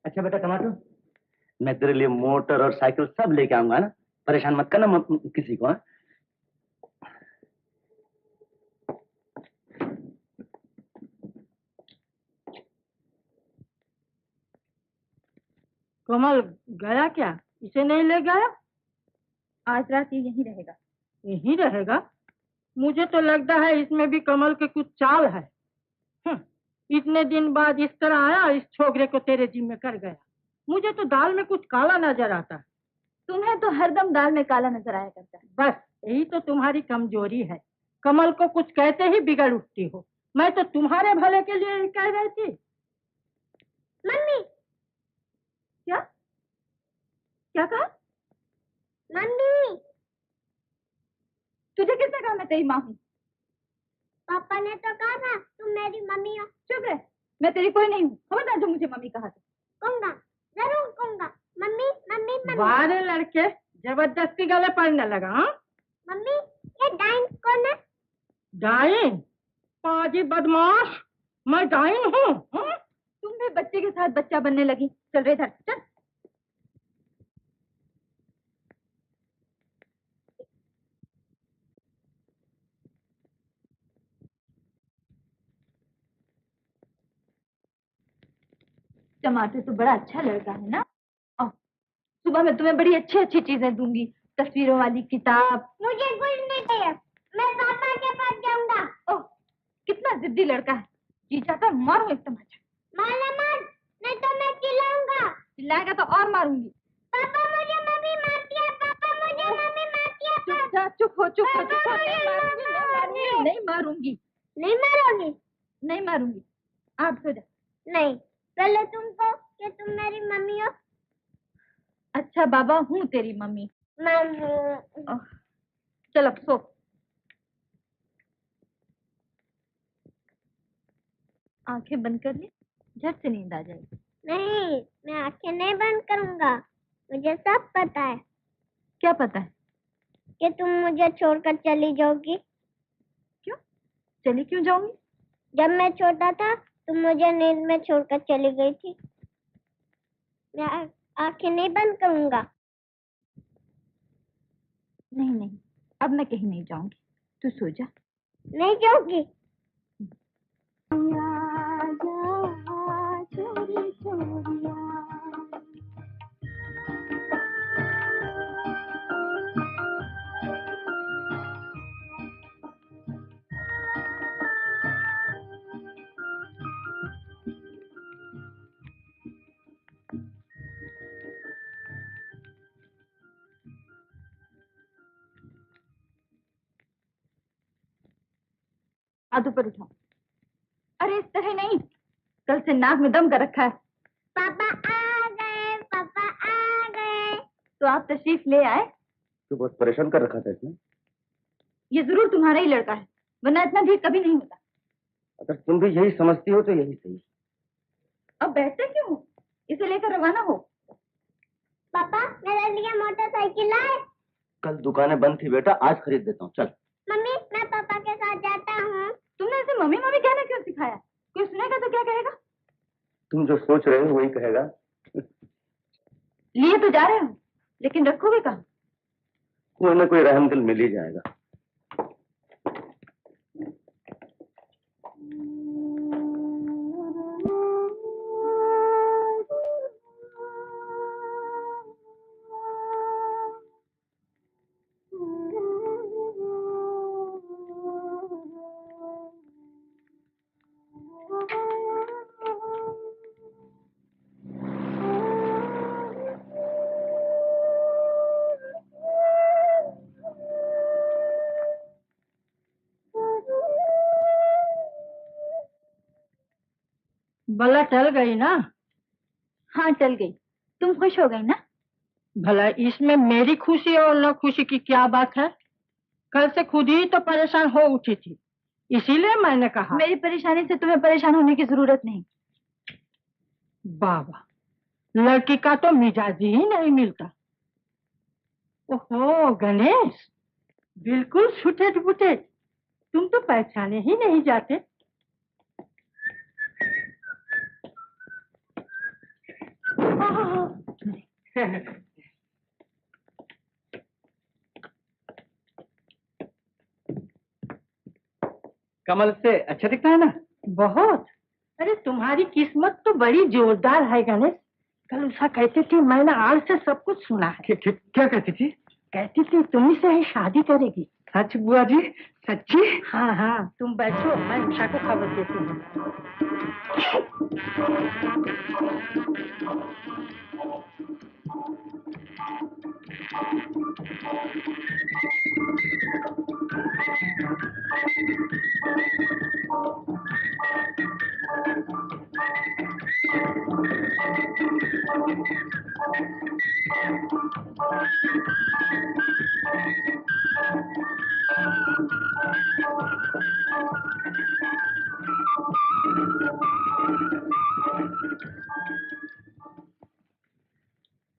अच्छा बेटा टमाटो, मैं तेरे लिए मोटर और साइकिल सब लेके आऊंगा ना, परेशान मत करना किसी को। हाँ? कमल गया क्या? इसे नहीं ले गया? आज रात ये यहीं रहेगा। यहीं रहेगा? मुझे तो लगता है इसमें भी कमल के कुछ चाल है। इतने दिन बाद इस तरह आया, इस छोकरे को तेरे जिम्मे कर गया। मुझे तो दाल में कुछ काला नजर आता। तुम्हें तो हरदम दाल में काला नजर आया करता है। बस यही तो तुम्हारी कमजोरी है। कमल को कुछ कहते ही बिगड़ उठती हो। मैं तो तुम्हारे भले के लिए ही कह रही थी। मम्मी। क्या? क्या कहा? मम्मी। तुझे किसने कहा मैं तेरी माँ हूँ? पापा ने तो कहा था तुम मेरी मम्मी हो। चुप रह, मैं तेरी कोई नहीं हूँ। खबरदार जो मुझे मम्मी कहा था। कहूंगा, जरूर कहूंगा। Mummy mummy mummy. बारे लड़के जबरदस्ती गले पड़ने लगा। हाँ मम्मी, ये डाइन कौन है? डाइन? पाजी बदमाश, मैं डाइन हूँ? तुम भी अरे बच्चे के साथ बच्चा बनने लगी। चल रे इधर चल। टमाटर तो बड़ा अच्छा लड़का है ना। और सुबह मैं तुम्हें बड़ी अच्छी अच्छी चीजें दूंगी, तस्वीरों वाली किताब। मुझे कुछ नहीं चाहिए, मैं पापा के पास जाऊंगा। ओह कितना जिद्दी लड़का है। जी चाहता मारूं एक तमाचा। माला मत, नहीं तो मैं चिल्लाऊंगा। चिल्लाएगा तो और मारूंगी। पापा मुझे मम्मी मारती है, पापा मुझे मम्मी मारती है। चुप जा, चुप हो चुप हो चुप हो। नहीं मारूंगी। नहीं मारोगी? नहीं मारूंगी। आप सो जा। नहीं, पहले तुम कहो कि तुम मेरी मम्मी हो। अच्छा बाबा हूँ तेरी मम्मी। मम्मी। चल अब सो। आंखें बंद कर ले, झट से नींद आ जाएगी। नहीं, मैं आंखें नहीं बंद करूंगा, मुझे सब पता है। क्या पता है? कि तुम मुझे छोड़कर चली जाओगी। क्यों चली क्यों जाऊंगी? जब मैं छोटा था तुम मुझे नींद में छोड़कर चली गई थी। मैं आंखें नहीं बंद करूंगा। नहीं नहीं, अब मैं कहीं नहीं जाऊंगी, तू सो जा। नहीं जाऊंगी। हाथ ऊपर उठाओ। अरे इस तरह नहीं, कल से नाक में दम कर रखा है। पापा आ गए, पापा आ गए। तो आप तशरीफ ले आए। तो बहुत परेशान कर रखा था इसने। ये जरूर तुम्हारा ही लड़का है, वरना इतना भी कभी नहीं होता। अगर तुम भी यही समझती हो तो यही सही। अब बैठते क्यों हो? इसे लेकर रवाना हो। पापा मेरे लिए मोटरसाइकिल लाए। कल दुकानें बंद थी बेटा, आज खरीद देता हूँ। चल। मम्मी मैं पापा के साथ जाता हूँ। तुमने इसे मम्मी मम्मी कहना क्यों सिखाया? कोई सुनेगा तो क्या कहेगा? तुम जो सोच रहे हो वही कहेगा। लिए तो जा रहे हो, लेकिन रखोगे कहाँ? कोई ना कोई रहम दिल मिल ही जाएगा। भला टल गई ना? हाँ टल गई। तुम खुश हो गई ना? भला इसमें मेरी खुशी और न खुशी की क्या बात है? कल से खुद ही तो परेशान हो उठी थी, इसीलिए मैंने कहा। मेरी परेशानी से तुम्हें परेशान होने की जरूरत नहीं। बाबा, लड़की का तो मिजाज ही नहीं मिलता। ओहो गणेश, बिल्कुल छुटे फुटे, तुम तो पहचाने ही नहीं जाते। कमल से अच्छा दिखता है ना? बहुत। अरे तुम्हारी किस्मत तो बड़ी जोरदार है गणेश। कल उषा कहती थी, मैंने आड़ से सब कुछ सुना है। क्या कहती थी? कहती थी तुम्ही से ही शादी करेगी। सच बुआ जी? सच्ची? हाँ हाँ, तुम बैठो, मैं उषा को खबर देती हूँ।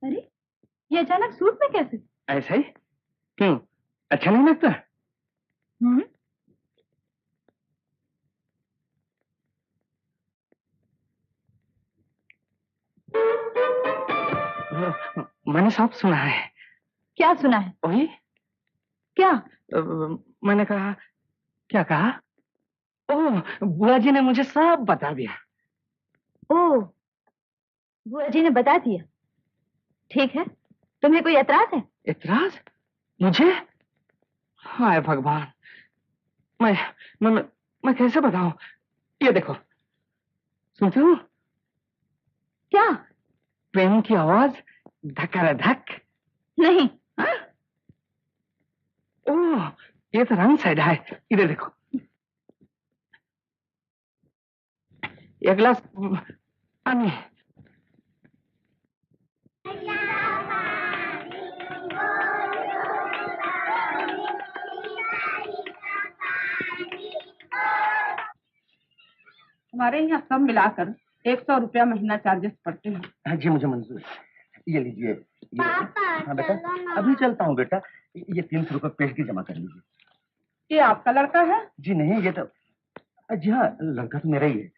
अरे ये अचानक सूट में कैसे? ऐसा ही? क्यों, अच्छा नहीं लगता? मैंने सब सुना है। क्या सुना है? वही क्या? मैंने कहा, क्या कहा? ओह, बुआ जी ने मुझे सब बता दिया। ओह, बुआ जी ने बता दिया। ठीक है, तुम्हें कोई एतराज है? एतराज? मुझे? हाय भगवान, मैं कैसे बताऊं? ये देखो, सुनती हो? क्या? प्रेम की आवाज, धक। नहीं। ओह, ये तो रंग साइड है। इधर देखो, एक गिलास पानी। हमारे यहाँ सब मिलाकर 100 रुपया महीना चार्जेस पड़ते हैं। हाँ जी, मुझे मंजूर है। ये लीजिए। पापा, हाँ बेटा, चलो ना। अभी चलता हूँ बेटा। ये 300 रुपये पेशगी जमा कर लीजिए। ये आपका लड़का है? जी नहीं, ये तो जी हाँ, लड़का तो मेरा ही है।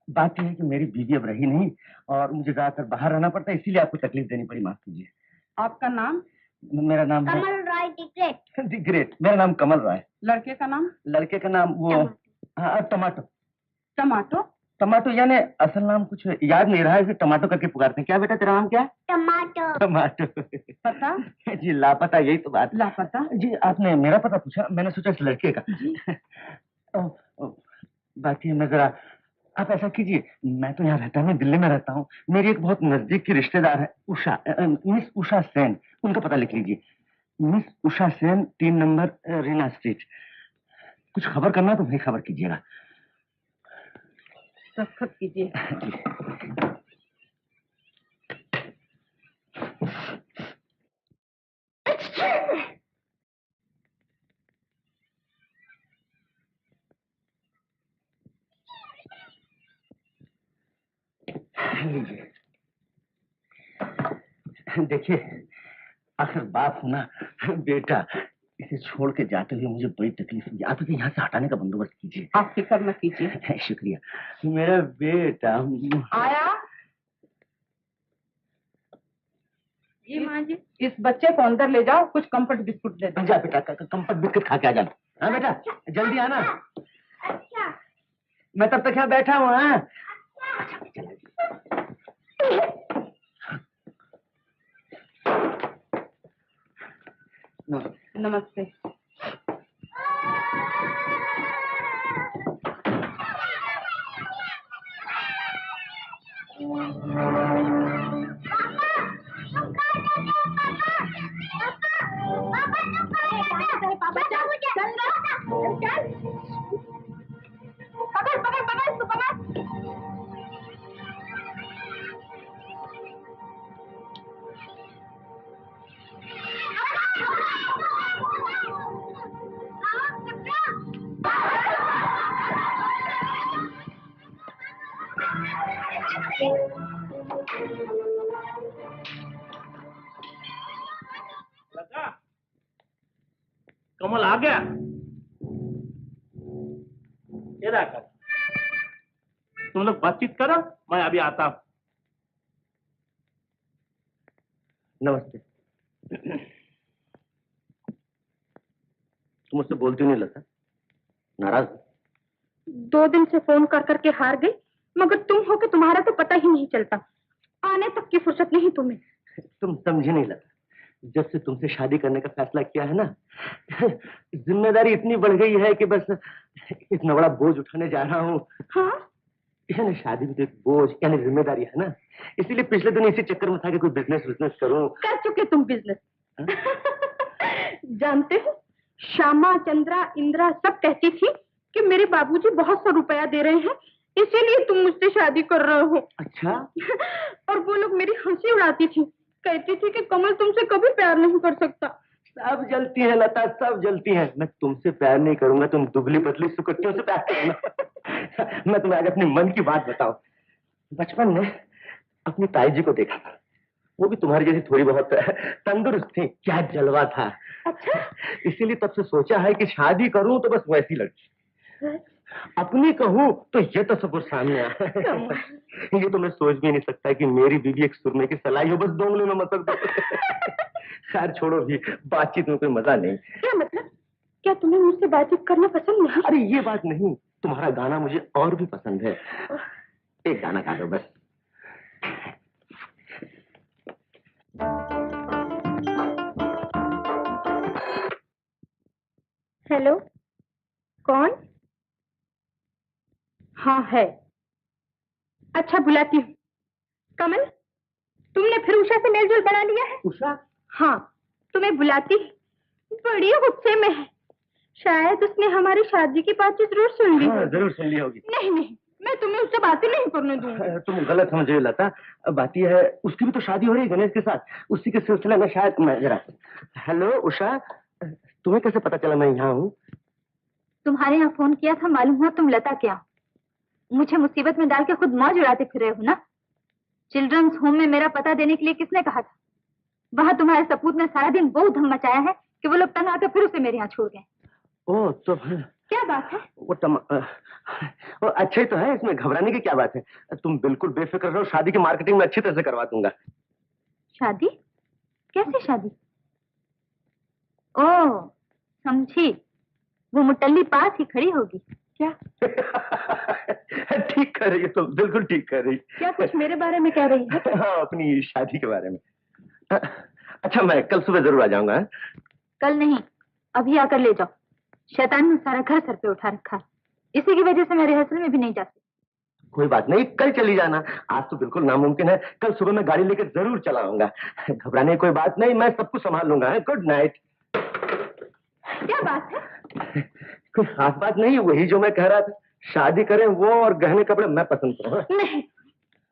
बात यह है कि मेरी बीवी अब रही नहीं और मुझे ज्यादातर बाहर रहना पड़ता है, इसीलिए आपको तकलीफ देनी पड़ी, माफ कीजिए। आपका नाम? मेरा नाम है Kamal Roy the great. The great. मेरा नाम कमल रॉय। लड़के का नाम? लड़के का नाम वो हाँ, टमाटो। टमाटो? टमाटो यानी असल नाम कुछ याद नहीं रहा है, इसे टमाटो करके पुकारते हैं। क्या बेटा तेरा नाम क्या है? टमाटो। टमाटो। पता? जी लापता, यही तो बात। लापता? जी आपने मेरा पता पूछा, मैंने सोचा इस लड़के का। जी। बाकी मैं जरा, आप ऐसा कीजिए, मैं तो यहाँ रहता नहीं, दिल्ली में रहता हूँ। मेरी एक बहुत नजदीक की रिश्तेदार है उषा, मिस उषा सेन, उनका पता लिख लीजिए। Miss Usha Sen, 3 number Reena street. कुछ खबर करना तो वही खबर कीजिएगा। दस्तखत कीजिए। लीजिए। देखिए, आखिर बाप होना, बेटा इसे छोड़ के जाते हुए मुझे बड़ी तकलीफ हुई। आप इसे यहाँ से हटाने का बंदोबस्त कीजिए। आप फिक्र न कीजिए। शुक्रिया मेरा बेटा। आया? जी माँ जी, इस बच्चे को अंदर ले जाओ, कुछ कंफर्ट बिस्कुट दे दो। जा बेटा, कंफर्ट बिस्कुट खा के आ जाना। हाँ बेटा, जल्दी आना। अच्छा। मैं तब तक यहाँ बैठा हूँ। हाँ नमस्ते। कमल आ गया? इधर कर, तुम लोग बातचीत करो, मैं अभी आता हूँ। नमस्ते। तुम मुझसे बोलती नहीं लता, नाराज? 2 दिन से फोन कर करके हार गई, मगर तुम हो कि तुम्हारा तो पता ही नहीं चलता। आने तक की फुर्सत नहीं तुम्हें। तुम समझी नहीं लता, जब से तुमसे शादी करने का फैसला किया है ना, जिम्मेदारी इतनी बढ़ गई है कि बस इतना बड़ा बोझ उठाने जा रहा हूँ। हाँ? यानी शादी भी तो एक बोझ यानी जिम्मेदारी है ना, इसीलिए पिछले दिन इसी चक्कर में था कि कोई बिजनेस करूं। कर चुके तुम बिजनेस। जानते हो, श्यामा, चंद्रा, इंद्रा सब कहती थी कि मेरे बाबूजी बहुत सा रुपया दे रहे हैं, इसीलिए तुम मुझसे शादी कर रहे हो। अच्छा। और वो लोग मेरी हंसी उड़ाती थी, कहती थी कि कमल तुमसे कभी प्यार नहीं कर सकता। सब जलती है लता, सब जलती है। मैं तुमसे प्यार नहीं करूंगा, तुम दुबली पतली सुकट्टियों से प्यार करूंगा। मैं तुम्हें आज अपने मन की बात बताऊं। बचपन में अपनी ताई जी को देखा था, वो भी तुम्हारी जैसी थोड़ी बहुत तंदुरुस्त थी, क्या जलवा था। अच्छा। इसीलिए तब से सोचा है कि शादी करूं तो बस वैसी लड़की। अपनी कहूँ तो ये तो सब कुछ सामने आया। ये तो मैं सोच भी नहीं सकता कि मेरी बीवी एक सुरमे की सलाई हो, बस 2 उंगली में मसक दो। खैर छोड़ो भी, बातचीत में कोई मजा नहीं। क्या मतलब? क्या तुम्हें मुझसे बातचीत करना पसंद नहीं? अरे ये बात नहीं, तुम्हारा गाना मुझे और भी पसंद है। एक गाना गा दो बस। हेलो, कौन? हाँ है। अच्छा बुलाती हूँ। कमल, तुमने फिर उषा से मेलजोल बना लिया है? उषा? हाँ, तुम्हें बुलाती, बड़ी गुस्से में है। शायद उसने हमारी शादी की बातें जरूर सुन ली। हाँ, जरूर सुन ली होगी। नहीं नहीं, मैं तुम्हें उससे बातें नहीं करने दूंगी। तुम गलत समझ रही हो लता। बात यह है, उसकी भी तो शादी हो रही है गणेश के साथ। उसी के सिलसिले में शायद मैं जरा। हेलो उषा, तुम्हें कैसे पता चला मैं यहाँ हूँ? तुम्हारे यहाँ फोन किया था, मालूम हुआ तुम लता क्या? मुझे मुसीबत में डाल के खुद मौज उड़ाते फिर रहे हो ना? चिल्ड्रंस होम में मेरा पता देने के लिए किसने कहा था? वहाँ तुम्हारे सपूत ने सारा दिन बहुत धम मचाया है कि वो लोग तंग आकर फिर उसे मेरे यहाँ छोड़ गए। ओह तो क्या बात है? वो अच्छा ही तो है, इसमें घबराने की क्या बात है? तुम बिल्कुल बेफिक्र रहो, शादी की मार्केटिंग में अच्छी तरह से करवा दूंगा। शादी? कैसी शादी? ओह समझी, वो मुटल्ली पास ही खड़ी होगी क्या? ठीक कर रही है तुम, बिल्कुल ठीक कर रही। क्या कुछ मेरे बारे में कह रही है? हाँ, अपनी शादी के बारे में। अच्छा मैं कल सुबह जरूर आ जाऊंगा। कल नहीं, अभी आकर ले जाओ। शैतान ने सारा घर सर पे उठा रखा है, इसी की वजह से मैं रिहर्सल में भी नहीं जा सकती। कोई बात नहीं, कल चली जाना। आज तो बिल्कुल नामुमकिन है, कल सुबह मैं गाड़ी लेकर जरूर चला आऊंगा। घबराने की कोई बात नहीं, मैं सब कुछ संभाल लूंगा। Good night. क्या बात है? कोई खास बात नहीं, वही जो मैं कह रहा था, शादी करें वो और गहने कपड़े मैं पसंद करूँ। नहीं,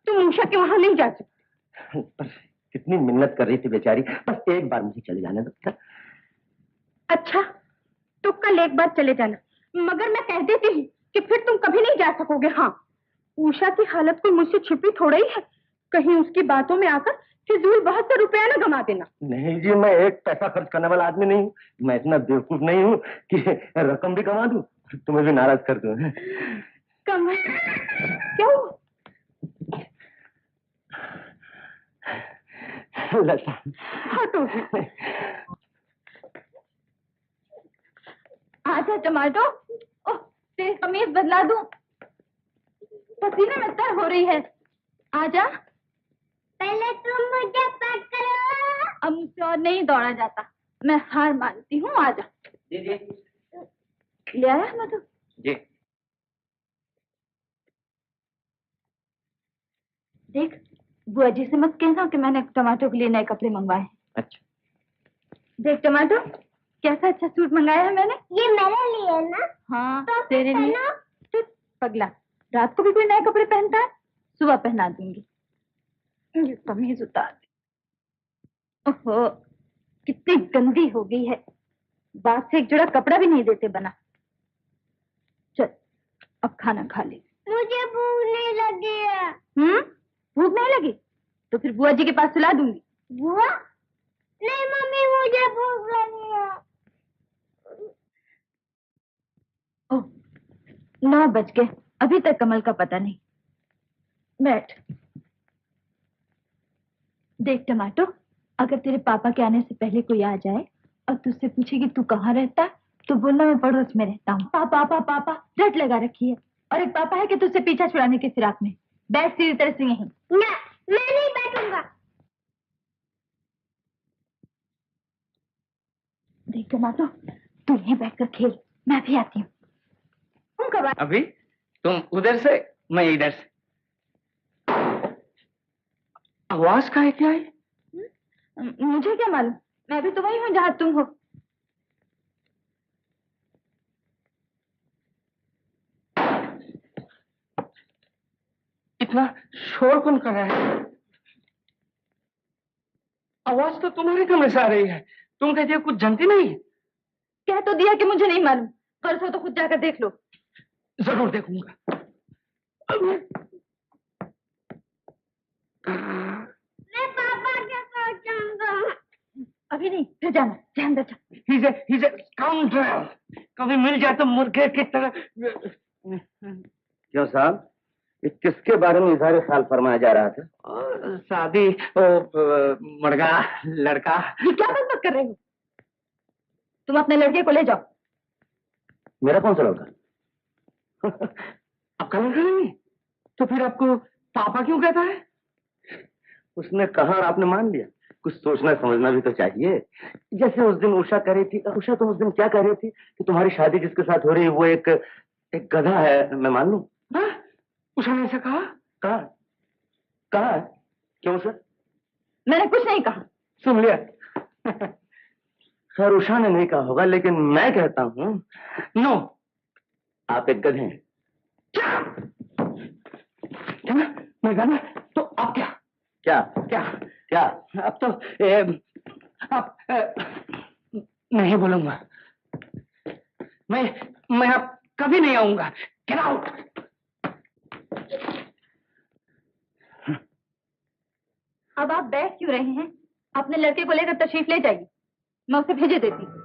तुम उषा के वहां नहीं जा सकते। पर कितनी मिन्नत कर रही थी बेचारी, बस एक बार मुझे चले जाने दो। अच्छा तो कल एक बार चले जाना, मगर मैं कह देती हूँ कि फिर तुम कभी नहीं जा सकोगे। हाँ, उषा की हालत कोई मुझसे छिपी थोड़ा ही है, कहीं उसकी बातों में आकर फिजूल बहुत से रुपया न गंवा देना। नहीं जी, मैं एक पैसा खर्च करने वाला आदमी नहीं हूँ। मैं इतना बेवकूफ नहीं हूँ कि रकम भी कमा दूं, तुम्हें भी नाराज कर दूं। कमल, क्यों? लता, हटो। आजा टमाटो। ओह, तेरी कमीज बदला दूं, पसीने में तर हो रही है। आजा। पहले तुम मुझे पैक करो। अब मुझसे और नहीं दौड़ा जाता, मैं हार मानती हूँ। आजा। जी जी। ले आया मधु? जी। देख, बुआ जी से मत कहना कि मैंने टमाटो के लिए नए कपड़े मंगवाए। अच्छा। देख टमाटो, कैसा अच्छा सूट मंगाया है मैंने। ये मेरे लिए ना? हाँ तो तेरे लिए। चुप पगला, रात को भी कोई नए कपड़े पहनता है? सुबह पहना दूंगी। ये कमीज उतार दे। ओहो, कितनी गंदी हो गई है, बात से एक जोड़ा कपड़ा भी नहीं देते बना। चल अब खाना खा ले। मुझे भूख नहीं लगी है। भूख नहीं लगी तो फिर बुआ जी के पास सुला दूंगी। बुआ? नहीं मम्मी, मुझे भूख लगी है। ओह, 9 बज गए, अभी तक कमल का पता नहीं। बैठ। देख टमाटो, अगर तेरे पापा के आने से पहले कोई आ जाए और तुझसे पूछे कि तू कहाँ रहता है तो बोलना मैं पड़ोस में रहता हूँ। पापा पापा पापा रट लगा रखी है, और एक पापा है कि तुझसे पीछा छुड़ाने के फिराक में। बैठ सीधी तरह से यहीं। ना, मैं नहीं बैठूंगा। देख टमाटो, तू यहीं बैठकर खेल, मैं भी आती हूँ। तुम कब आए? अभी तुम उधर से, मैं इधर से। आवाज का है क्या है? मुझे क्या मालूम, मैं भी तो वही हूँ जहाँ तुम हो। इतना शोर कौन कर रहा है? आवाज तो तुम्हारे कमरे से आ रही है। तुम कहती हो कुछ जानती नहीं? कह तो दिया कि मुझे नहीं मालूम, परसों तो खुद जाकर देख लो। जरूर देखूंगा। मैं पापा के साथ जाऊंगा। अभी नहीं, फिर जाना, ध्यान रखना। He's a scoundrel. कभी मिल जाए तो मुर्गे की तरह। क्यों साहब, ये किसके बारे में इजहार ख्याल फरमाया जा रहा था? शादी मुर्गा लड़का। ये क्या बात कर रहे हो? तुम अपने लड़के को ले जाओ। मेरा कौन सा लड़का? आपका लड़का नहीं है? तो फिर आपको पापा क्यों कहता है? उसने कहा और आपने मान लिया। कुछ सोचना समझना भी तो चाहिए। जैसे उस दिन उषा कह रही थी, उषा तुम उस दिन क्या कह रही थी कि तुम्हारी शादी जिसके साथ हो रही है वो एक गधा है, मैं मान लूं? उषा ने ऐसा कहा? कहा? क्यों सर? मैंने कुछ नहीं कहा। सुन लिया। खैर उषा ने नहीं कहा होगा, लेकिन मैं कहता हूं नो, आप एक गधे हैं। क्या? मैं गधा? तो आप क्या? क्या? अब तो अब नहीं बोलूंगा। मैं अब कभी नहीं आऊंगा। Get out. अब आप बैठ क्यों रहे हैं? अपने लड़के को लेकर तशरीफ ले जाइए, मैं उसे भेजे देती हूँ।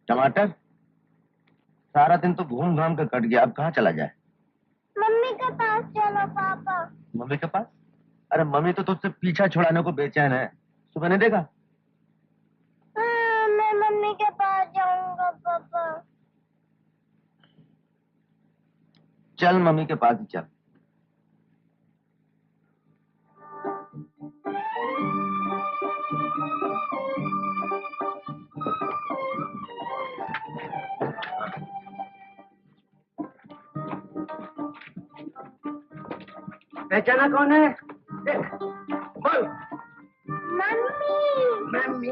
टमाटर, सारा दिन तो घूम घाम कर कट गया, अब कहाँ चला जाए? मम्मी के पास चलो पापा। मम्मी के पास? अरे मम्मी तो तुझसे पीछा छुड़ाने को बेचैन है, सुबह नहीं देखा? मैं मम्मी के पास जाऊंगा पापा। चल मम्मी के पास ही चल। पहचाना कौन है? बोल। मम्मी।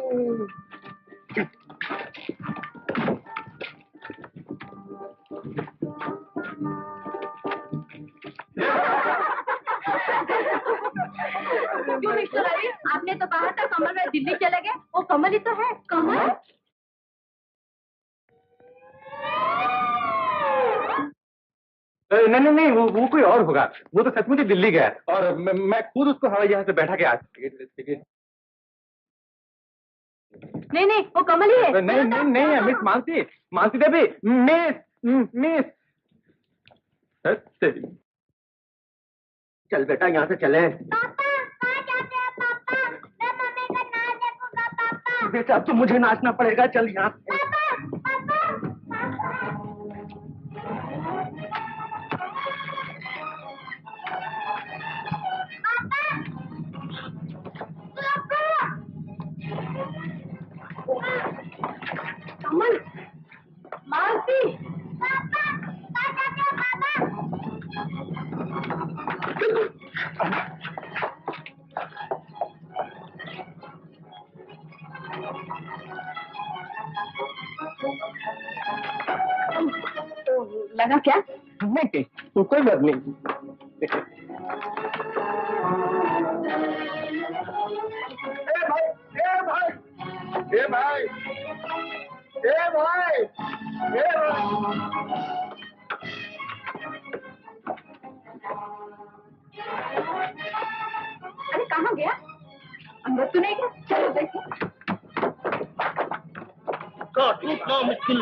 क्यों मिस्टर रवि, आपने तो कहा था कमल में दिल्ली चले गए, वो कमल ही तो है। कमल? नहीं, वो कोई और होगा। वो तो सचमुच ही दिल्ली गया और मैं खुद उसको हवाई जहाज से बैठा के आया। नहीं, वो कमल ही है। नहीं, मिस मानसी देवी, मिस। चल बेटा यहाँ से चले। पापा कहाँ जाते हैं पापा? मैं मम्मी का नाच देखूंगा पापा। बेटा अब तो मुझे नाचना पड़ेगा, चल यहाँ से। कमल, मालती। पापा कहाँ जाते हैं पापा? लगा क्या? नहीं तो कोई बात नहीं। ए भाई अरे कहाँ गया? अंदर तो नहीं गया? चलो देखो। इतना मुश्किल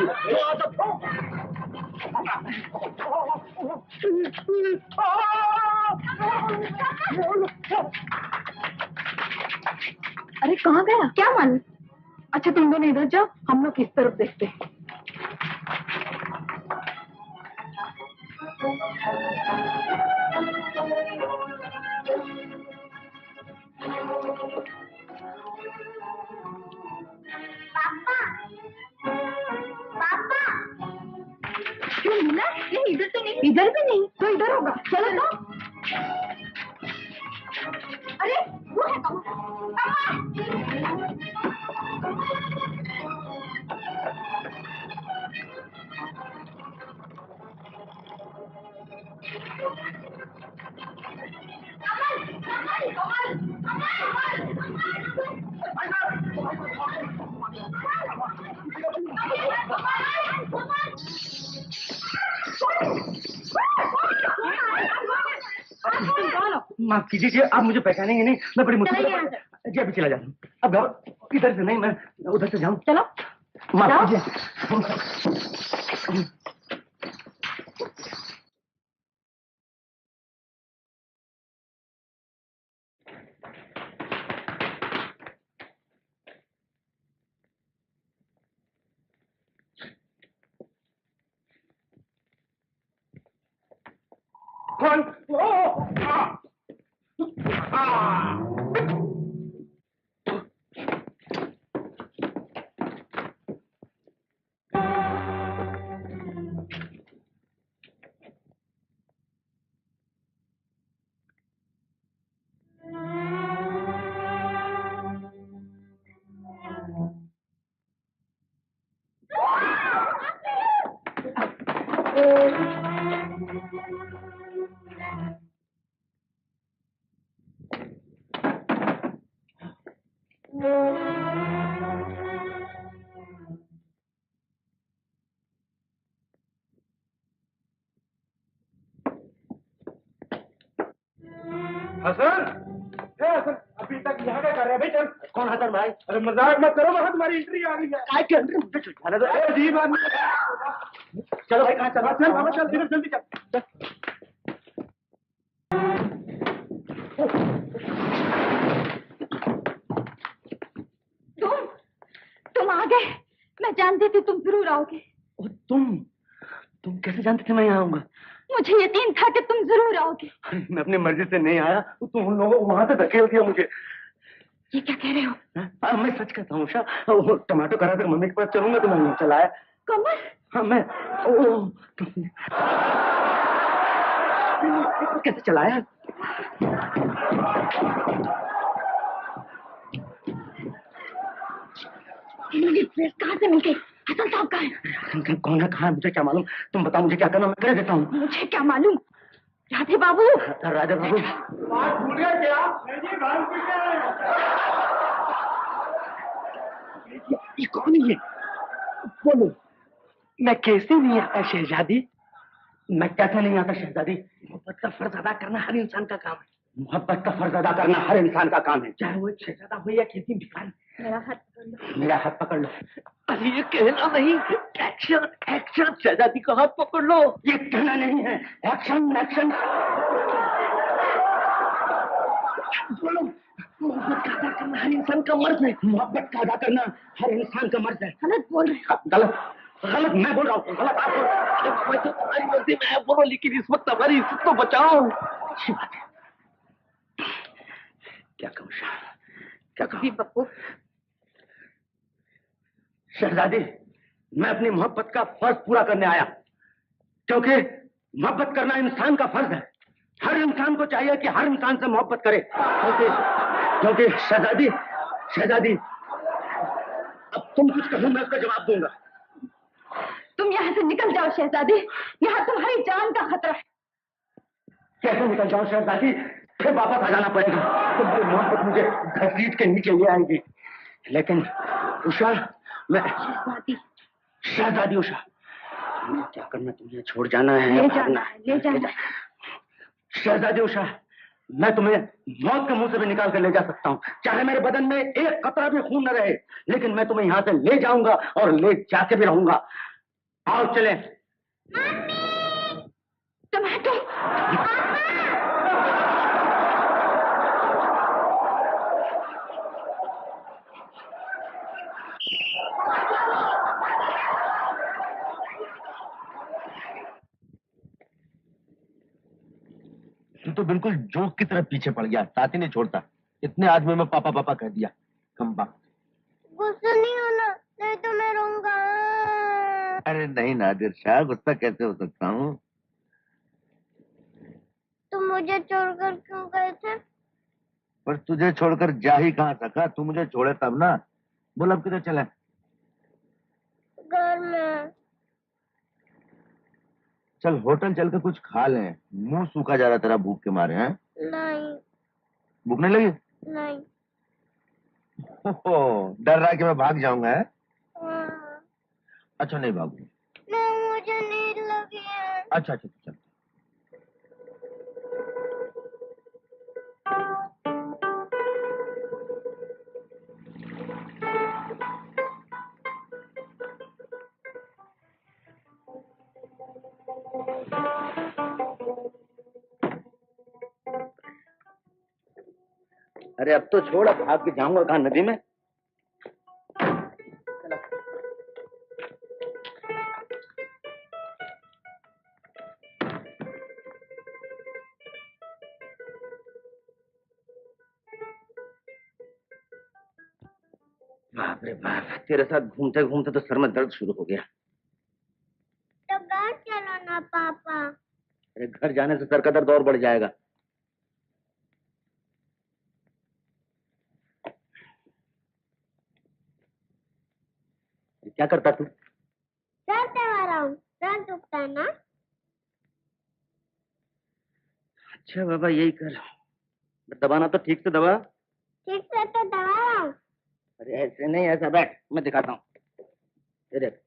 अरे कहाँ गया? क्या मालूम। अच्छा तुम दोनों इधर जाओ, हम लोग इस तरफ देखते हैं। क्यों मिला? नहीं इधर तो नहीं। इधर भी नहीं तो इधर होगा। चलो तो। अरे वो है माफ कीजिए, आप मुझे पहचानेंगे नहीं, मैं बड़ी मुश्किल जी अभी चला जाता हूँ। अब इधर से नहीं, मैं उधर से जाऊँ। चलो माफ कीजिए। कौन? हसन, हसन, अभी तक यहाँ क्या कर रहा है भाई? चल। कौन हसन भाई? अरे मजाक मत करो, वहाँ तुम्हारी एंट्री आ गई है। काय के अंदर मुझे छुड़वाना दो। अरे अजीब आदमी। चलो भाई, कहाँ चलो? चल बाबा, चल धीरे जल्दी चल। तुम आ गए। मैं जानती थी तुम जरूर आओगे। तुम कैसे जानते थे मैं यहाँ आऊंगा? मुझे यकीन था कि तुम जरूर आओगे। मैं अपनी मर्जी से नहीं आया, तुम उन लोगों को वहां से धकेल दिया मुझे। ये क्या कह रहे हो? मैं सच कहता हूँ उषा, वो टमाटो करा कर मम्मी के पास चलूंगा तो मैं नहीं चलाया। कमल? हाँ मैं कैसे चलाया? ये ड्रेस कहाँ से मिल गई? हसन साहब कहाँ है? कौन है, कहाँ है, मुझे क्या मालूम? तुम बताओ मुझे क्या करना, मैं कर देता हूँ। मुझे क्या मालूम? राधे बाबू। राधे बाबू बात भूल गया क्या? नहीं बाल पीट रहे हैं। ये कौन है? बोलो। मैं कैसे नहीं आता शहजादी? मैं कैसे नहीं आता शहजादी? मोहब्बत का फर्ज अदा करना हर इंसान का काम है। मोहब्बत का फर्ज अदा करना हर इंसान का काम है, चाहे वो एक शहजादा हो या किसी भिखारी। मेरा हाथ पकड़ लो। मेरा हाथ पकड़ लो। अरे ये कहना नहीं, एक्शन एक्शन। शहजादी का हाथ पकड़ लो, ये कहना नहीं है, एक्शन एक्शन। बोलो। मोहब्बत का अदा करना हर इंसान का मर्ज है। मोहब्बत का अदा करना हर इंसान का मर्ज है। गलत बोल रहे हो। गलत गलत मैं बोल रहा हूँ, गलत आप बोल रहे हो। तो तुम्हारी मर्जी मैं बोलो, लेकिन इस वक्त हमारी इज्जत तो बचाओ। अच्छी बात है। क्या कहूँ क्या कहूँ बप्पू? शहजादी, मैं अपनी मोहब्बत का फर्ज पूरा करने आया, क्योंकि मोहब्बत करना इंसान का फर्ज है। हर इंसान को चाहिए कि हर इंसान से मोहब्बत करे, क्योंकि शहजादी अब तुम कुछ कहो मैं उसका जवाब दूंगा। तुम यहाँ से निकल जाओ शहजादी, यहाँ तुम्हारी जान का खतरा है। कैसे निकल जाओ शहजादी? फिर वापस आ जाना पड़ेगा। तुम्हारी मोहब्बत मुझे घसीट के नीचे ले आएगी। लेकिन उषा, मैं शहजादी उषा, क्या करना? तुम्हें छोड़ जाना है? ले जाना। शहजादी उषा, मैं तुम्हें मौत के मुंह से भी निकाल कर ले जा सकता हूँ, चाहे मेरे बदन में एक कतरा भी खून न रहे, लेकिन मैं तुम्हें यहाँ से ले जाऊंगा और ले जाके भी रहूंगा। आओ चले। टमाटो, तू तो बिल्कुल जोक की तरह पीछे पड़ गया, साथ ही नहीं छोड़ता। इतने आदमी में पापा पापा कह दिया। कम बात। गुस्सा नहीं होना, नहीं तो मैं रोऊंगा। अरे नहीं नादिर शाह, गुस्सा कैसे हो सकता हूँ? तुम मुझे छोड़कर क्यों गए थे? पर तुझे छोड़कर जा ही कहाँ सका, तू मुझे छोड़े तब ना। बोल अब किधर चले? घर में। चल होटल चल के कुछ खा लें, मुंह सूखा जा रहा तेरा भूख के मारे। हैं? नहीं। भूख नहीं लगी? नहीं। डर रहा है कि मैं भाग जाऊंगा? है? हाँ। अच्छा नहीं भागूंगा। नहीं, मुझे नींद लगी है। अच्छा चल। अरे अब तो छोड़, अब भाग के जाऊंगा कहाँ नदी में? बाप रे बाप, तेरे साथ घूमते घूमते तो सर में दर्द शुरू हो गया। तो घर चलो ना पापा। अरे घर जाने से सर का दर्द और बढ़ जाएगा। क्या करता तू? सर दबा रहा हूँ, सर दुखता है ना? अच्छा बाबा यही कर, दबाना तो ठीक से दबा। ठीक से तो दबा रहा हूँ। अरे ऐसे नहीं, ऐसा बैठ, मैं दिखाता हूँ। ये देख।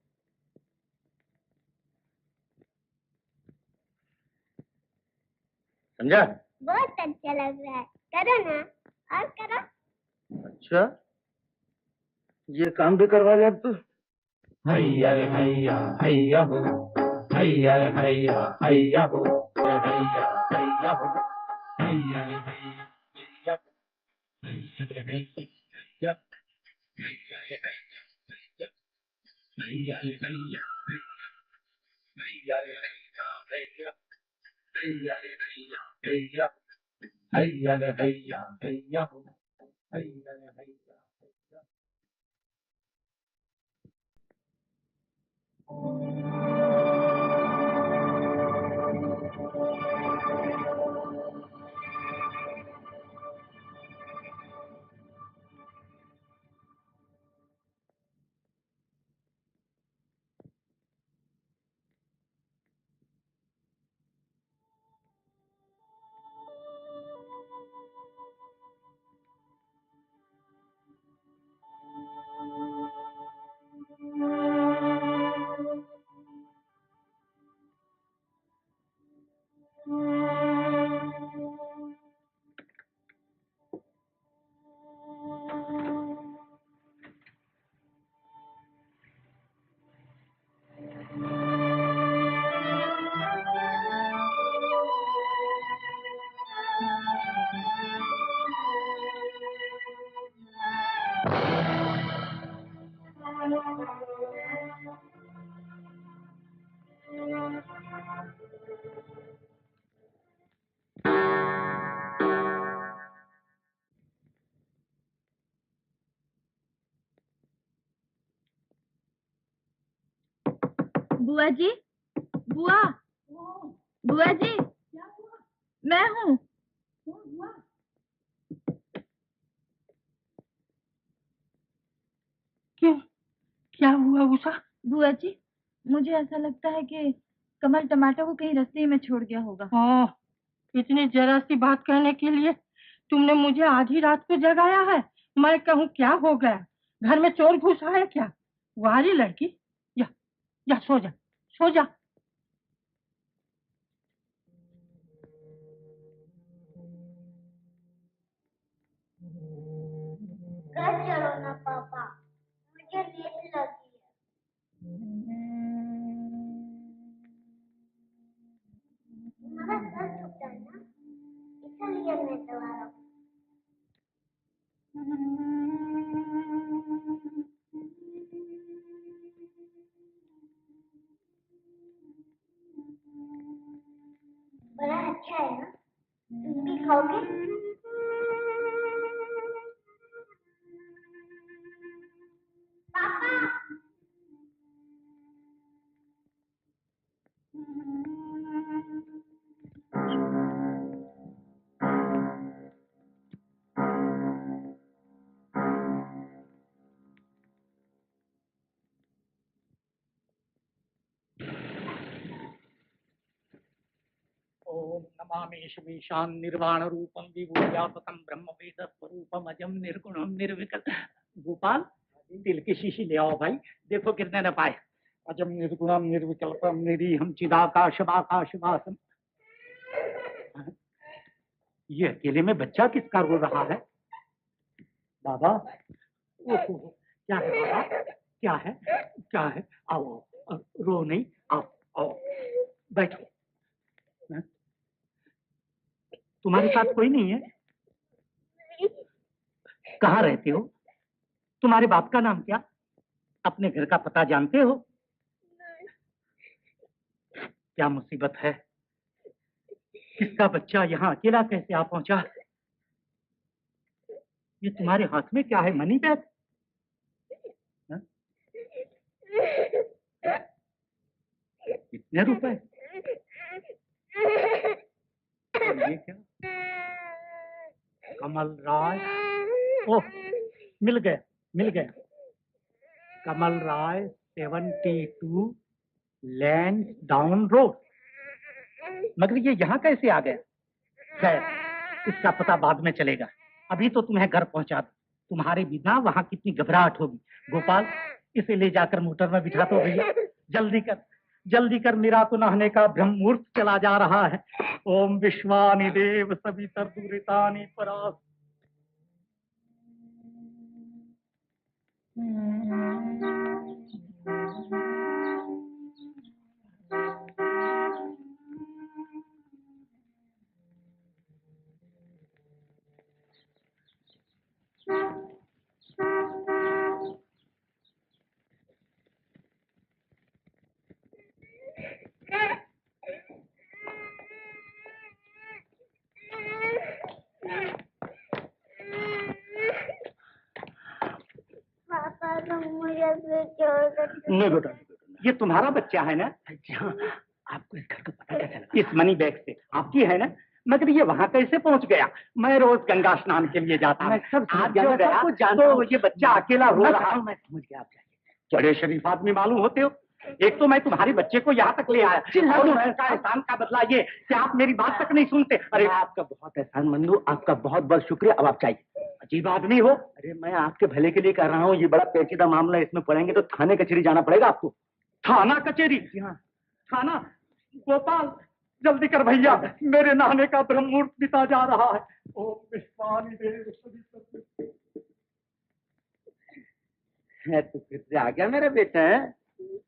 समझा? बहुत अच्छा लग रहा है, करो ना, और करो। अच्छा ये काम भी करवा लिया तू? हैया रे हैया हैया हो, हैया रे हैया हैया हो, हैया हैया हो, हैया रे हैया हैया हो, हैया रे हैया, हैया रे हैया, हैया रे हैया, हैया रे हैया हैया, हैया रे हैया हैया, हैया रे हैया हैया हो, हैया रे हैया। बुआ जी, बुआ जी, मैं हूँ। क्या हुआ उषा? बुआ जी, मुझे ऐसा लगता है कि कमल टमाटर को कहीं रास्ते में छोड़ गया होगा। ओह, इतनी जरा सी बात कहने के लिए तुमने मुझे आधी रात को जगाया है। मैं कहूँ क्या हो गया, घर में चोर घुसा है क्या? वाली लड़की, या सो जा, सो जा। घर चलो ना पापा, मुझे नींद लगी है। तुम्हारा सर दुखता है ना, इसलिए मैं दवा रहा हूँ। बड़ा अच्छा है ना, तुम भी खाओगे? पापा। ओम नमामि शिवेशान निर्वाण रूपम विभूव्यापकम ब्रह्म वेद स्वरूपम अजम निर्गुणम निर्विकल। गोपाल, दिल की शीशी ले आओ भाई, देखो कितने न पाए। अजम निर्गुणम निर्विकल्पम निरीहम चिदाकाशवाकाशवासम। ये अकेले में बच्चा किसका रो रहा है? बाबा, ओहो, क्या है बाबा, क्या है, क्या है? आओ, रो नहीं, आओ आओ, बैठो। तुम्हारे साथ कोई नहीं है? कहाँ रहते हो? तुम्हारे बाप का नाम क्या? अपने घर का पता जानते हो? क्या मुसीबत है? किसका बच्चा यहाँ अकेला कैसे आ पहुंचा? ये तुम्हारे हाथ में क्या है? Money bag? कितने रुपए? ये क्या? कमल राय, ओह, मिल गया, मिल गया। कमल राय 72 लैंड डाउन रोड। मगर ये यहाँ कैसे आ गया? खैर, इसका पता बाद में चलेगा, अभी तो तुम्हें घर पहुंचा दो। तुम्हारे बिना वहां कितनी घबराहट होगी। गोपाल, इसे ले जाकर मोटर में बिठा दो भैया, जल्दी कर, जल्दी कर, मेरा तो नहाने का ब्रह्म मुहूर्त चला जा रहा है। ओम विश्वानि देव सवितर दुरितानि परास। पापा तुम मुझे फिर छोड़कर नहीं बेटा, ये तुम्हारा बच्चा है ना? हाँ, आपको इस घर का पता कैसे लगा? इस मनी बैग से। आपकी है ना? मगर ये वहाँ कैसे पहुँच गया? मैं रोज गंगा स्नान के लिए जाता हूँ। आज जो गया तो ये बच्चा अकेला रो रहा है। मैं समझ गया, आप जाइए। बड़े शरीफ आदमी मालूम होते हो। एक तो मैं तुम्हारे बच्चे को यहाँ तक ले आया और उसका एहसान का बदला ये कि आप मेरी बात तक नहीं सुनते। अरे आपका बहुत एहसान मंदू, आपका बहुत बहुत शुक्रिया। अब आप चाहिए। अजीब आदमी हो। अरे मैं आपके भले के लिए कर रहा हूँ, ये बड़ा पेचीदा मामला है, इसमें पड़ेंगे तो थाने कचहरी जाना पड़ेगा आपको। थाना कचहरी? हाँ, थाना। गोपाल, जल्दी कर भैया, मेरे नहाने का ब्रह्म मुहूर्त बीता जा रहा है। ओम विश्वानि देव तो फिर से आ गया मेरा बेटा है?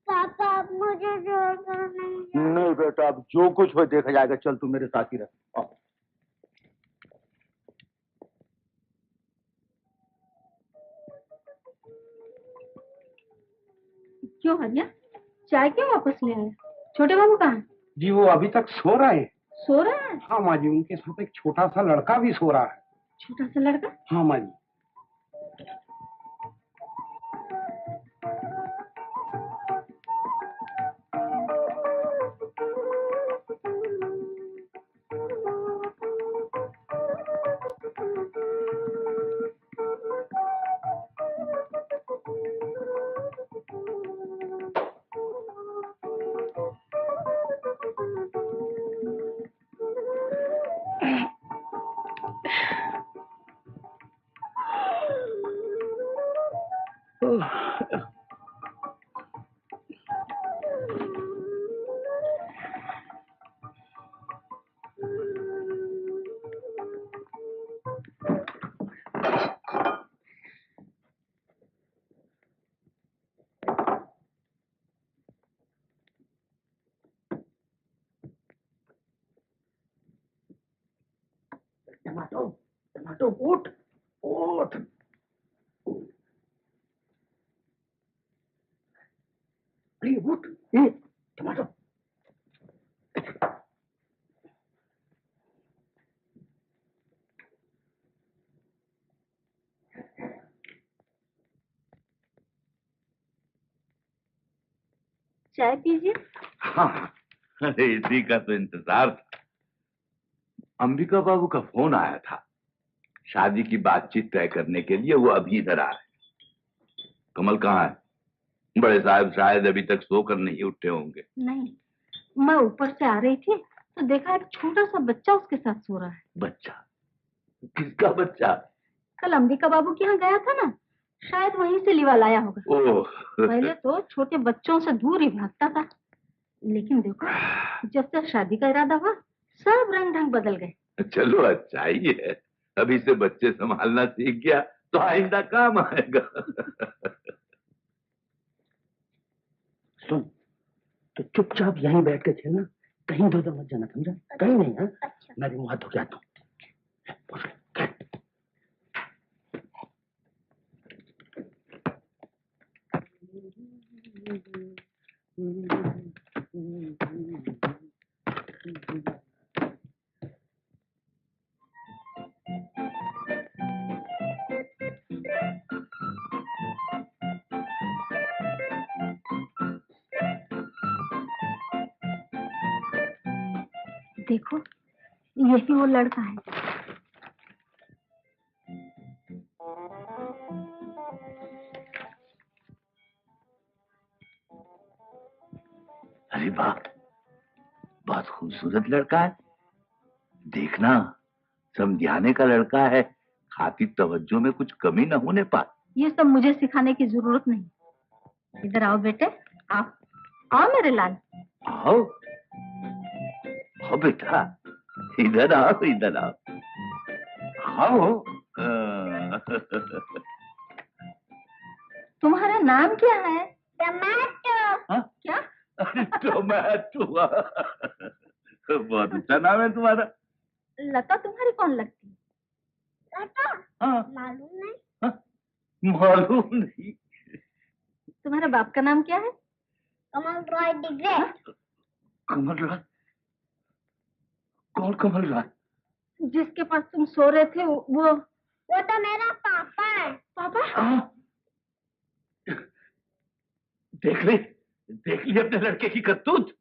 पापा आप मुझे छोड़कर नहीं नहीं बेटा, अब जो कुछ हो देखा जाएगा। चल तू मेरे साथ ही रह। क्यों हरिया, चाय क्यों वापस ले आया? छोटे बाबू कहाँ? जी वो अभी तक सो रहे हैं। सो रहा है? हाँ माँ जी, उनके साथ एक छोटा सा लड़का भी सो रहा है। छोटा सा लड़का? हाँ माँ जी। टमाटो टमाटो उठ उठ। अरे उठ टमाटो। चाय पीजिए। हाँ, अरे इसी का तो इंतजार था। अंबिका बाबू का फोन आया था शादी की बातचीत तय करने के लिए, वो अभी इधर आ रहे हैं। कमल कहाँ है? बड़े साहब शायद अभी तक सोकर नहीं उठे होंगे। नहीं, मैं ऊपर से आ रही थी तो देखा एक छोटा सा बच्चा उसके साथ सो रहा है। बच्चा? किसका बच्चा? कल अंबिका बाबू के यहाँ गया था ना, शायद वहीं से लिवा लाया होगा। ओह। पहले तो छोटे बच्चों से दूर ही भागता था, लेकिन देखो जब से शादी का इरादा हुआ सब रंग ढंग बदल गए। चलो अच्छा ही है, अभी से बच्चे संभालना सीख गया तो आइंदा काम आएगा। सुन, तो चुपचाप यहीं बैठ के खेलना, कहीं इधर मत जाना, समझा? कहीं नहीं। हाँ अच्छा। मैं भी मुँह हाथ धो के आता हूँ। देखो यही वो लड़का है। अरे वाह, बहुत खूबसूरत लड़का है। देखना, समझाने का लड़का है, खातिर तवज्जो में कुछ कमी न होने पाए। ये सब मुझे सिखाने की जरूरत नहीं। इधर आओ बेटे, आओ आओ मेरे लाल। आओ आओ बेटा, इधर आओ इधर आओ आओ। तुम्हारा नाम क्या है? टमाटो। क्या? टोमेटो। बहुत अच्छा नाम है तुम्हारा। लता तुम्हारी कौन लगती है? लता? हाँ। मालूम नहीं। हाँ? मालूम नहीं। तुम्हारे बाप का नाम क्या है? Kamal Roy the great. कमल राय? कौन कमल राय? जिसके पास तुम सो रहे थे वो तो मेरा पापा है। पापा? हाँ? देख ली अपने लड़के की करतूत।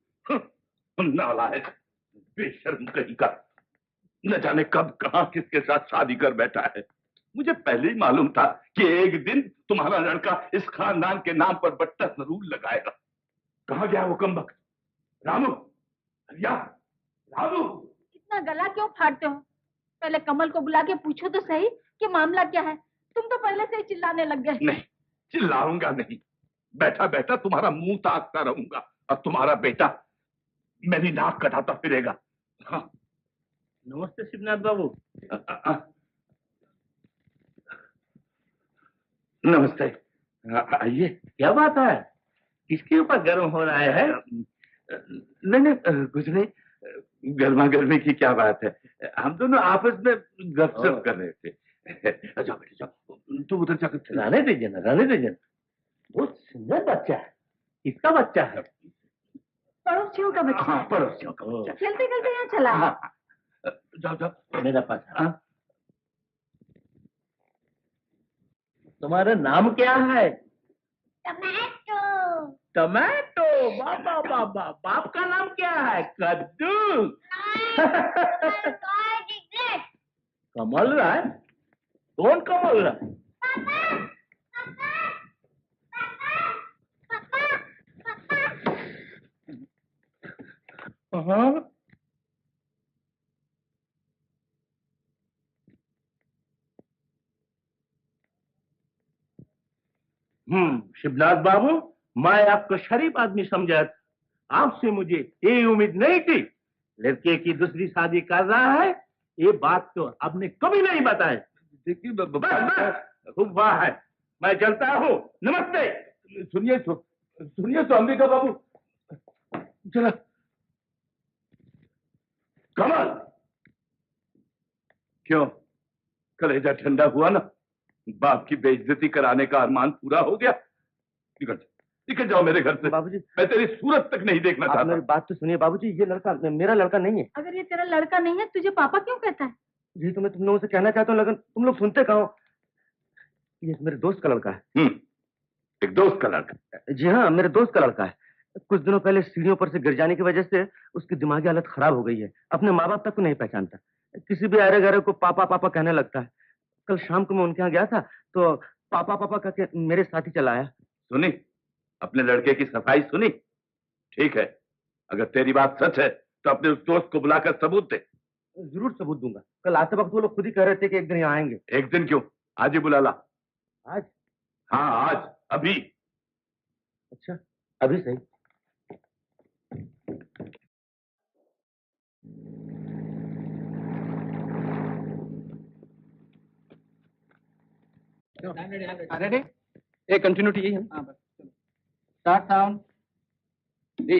नालायक, बेशर्म कहीं का, न जाने कब कहां किसके साथ शादी कर बैठा है। मुझे पहले ही मालूम था कि एक दिन तुम्हारा लड़का इस खानदान के नाम पर बट्टा जरूर लगाएगा। कहां गया वो कमबख्त? रामू, या रामू। इतना गला क्यों फाड़ते हो? पहले कमल को बुला के पूछो तो सही कि मामला क्या है। तुम तो पहले से ही चिल्लाने लग गए। नहीं, चिल्लाऊंगा नहीं, बैठा बैठा तुम्हारा मुंह ताकता रहूंगा और तुम्हारा बेटा मेरी नाक कटाता फिरेगा। हाँ। नमस्ते शिवनाथ बाबू। नमस्ते, आइए। क्या बात है, किसके ऊपर गर्म हो रहा है? नहीं, कुछ नहीं, गर्मा गर्मी की क्या बात है, हम दोनों आपस में गपशप कर रहे थे। जाओ बेटे जाओ, तू उधर जाकर रहने दीजिए ना, रहने दीजिए ना। बहुत सुंदर बच्चा है। किसका बच्चा है? पड़ोसियों का बच्चा। हाँ, पड़ोसियों का बच्चा। खेलते खेलते यहाँ चला। हाँ, जाओ जाओ मेरा पास। हाँ। तुम्हारा नाम क्या है? टमाटो। टमाटो। बाबा बाबा, बाप का नाम क्या है? कद्दू। कमल राय? कौन कमल राय? हाँ? शिवनाथ बाबू, मैं आपको शरीफ आदमी समझा, आपसे मुझे ये उम्मीद नहीं थी। लड़के की दूसरी शादी कर रहा है, ये बात तो आपने कभी नहीं बताई। देखिए बस खूब वाह है, मैं चलता हूँ। नमस्ते। सुनिए तो अंबिका बाबू, जरा। कमल, क्यों, कलेजा ठंडा हुआ ना? बाप की बेइज्जती कराने का अरमान पूरा हो गया? निकल जाओ मेरे घर से। बाबूजी, मैं तेरी सूरत तक नहीं देखना आप चाहता। मेरी बात तो सुनिए बाबूजी, ये लड़का मेरा लड़का नहीं है। अगर ये तेरा लड़का नहीं है तुझे पापा क्यों कहता है? यही तो मैं तुम लोगों से कहना चाहता हूँ, लेकिन तुम लोग सुनते कहाँ हो। ये मेरे दोस्त का लड़का है। एक दोस्त का लड़का? जी हाँ, मेरे दोस्त का लड़का है। कुछ दिनों पहले सीढ़ियों पर से गिर जाने की वजह से उसकी दिमागी हालत खराब हो गई है। अपने माँ बाप तक को नहीं पहचानता, किसी भी अरे गरे को पापा पापा कहने लगता है। कल शाम को मैं उनके यहाँ गया था तो पापा पापा करके मेरे साथ ही चला आया। सुनी, अपने लड़के की सफाई सुनी? ठीक है, अगर तेरी बात सच है तो अपने उस दोस्त को बुलाकर सबूत दे। जरूर सबूत दूंगा। कल आते वक्त वो लोग खुद ही कह रहे थे कि एक दिन यहाँ आएंगे। एक दिन क्यों, आज ही बुला ला। आज? हाँ आज, अभी। अच्छा, अभी सही। रेडी? एक कंटिन्यूटी यही है। हाँ बस स्टार्ट साउंड।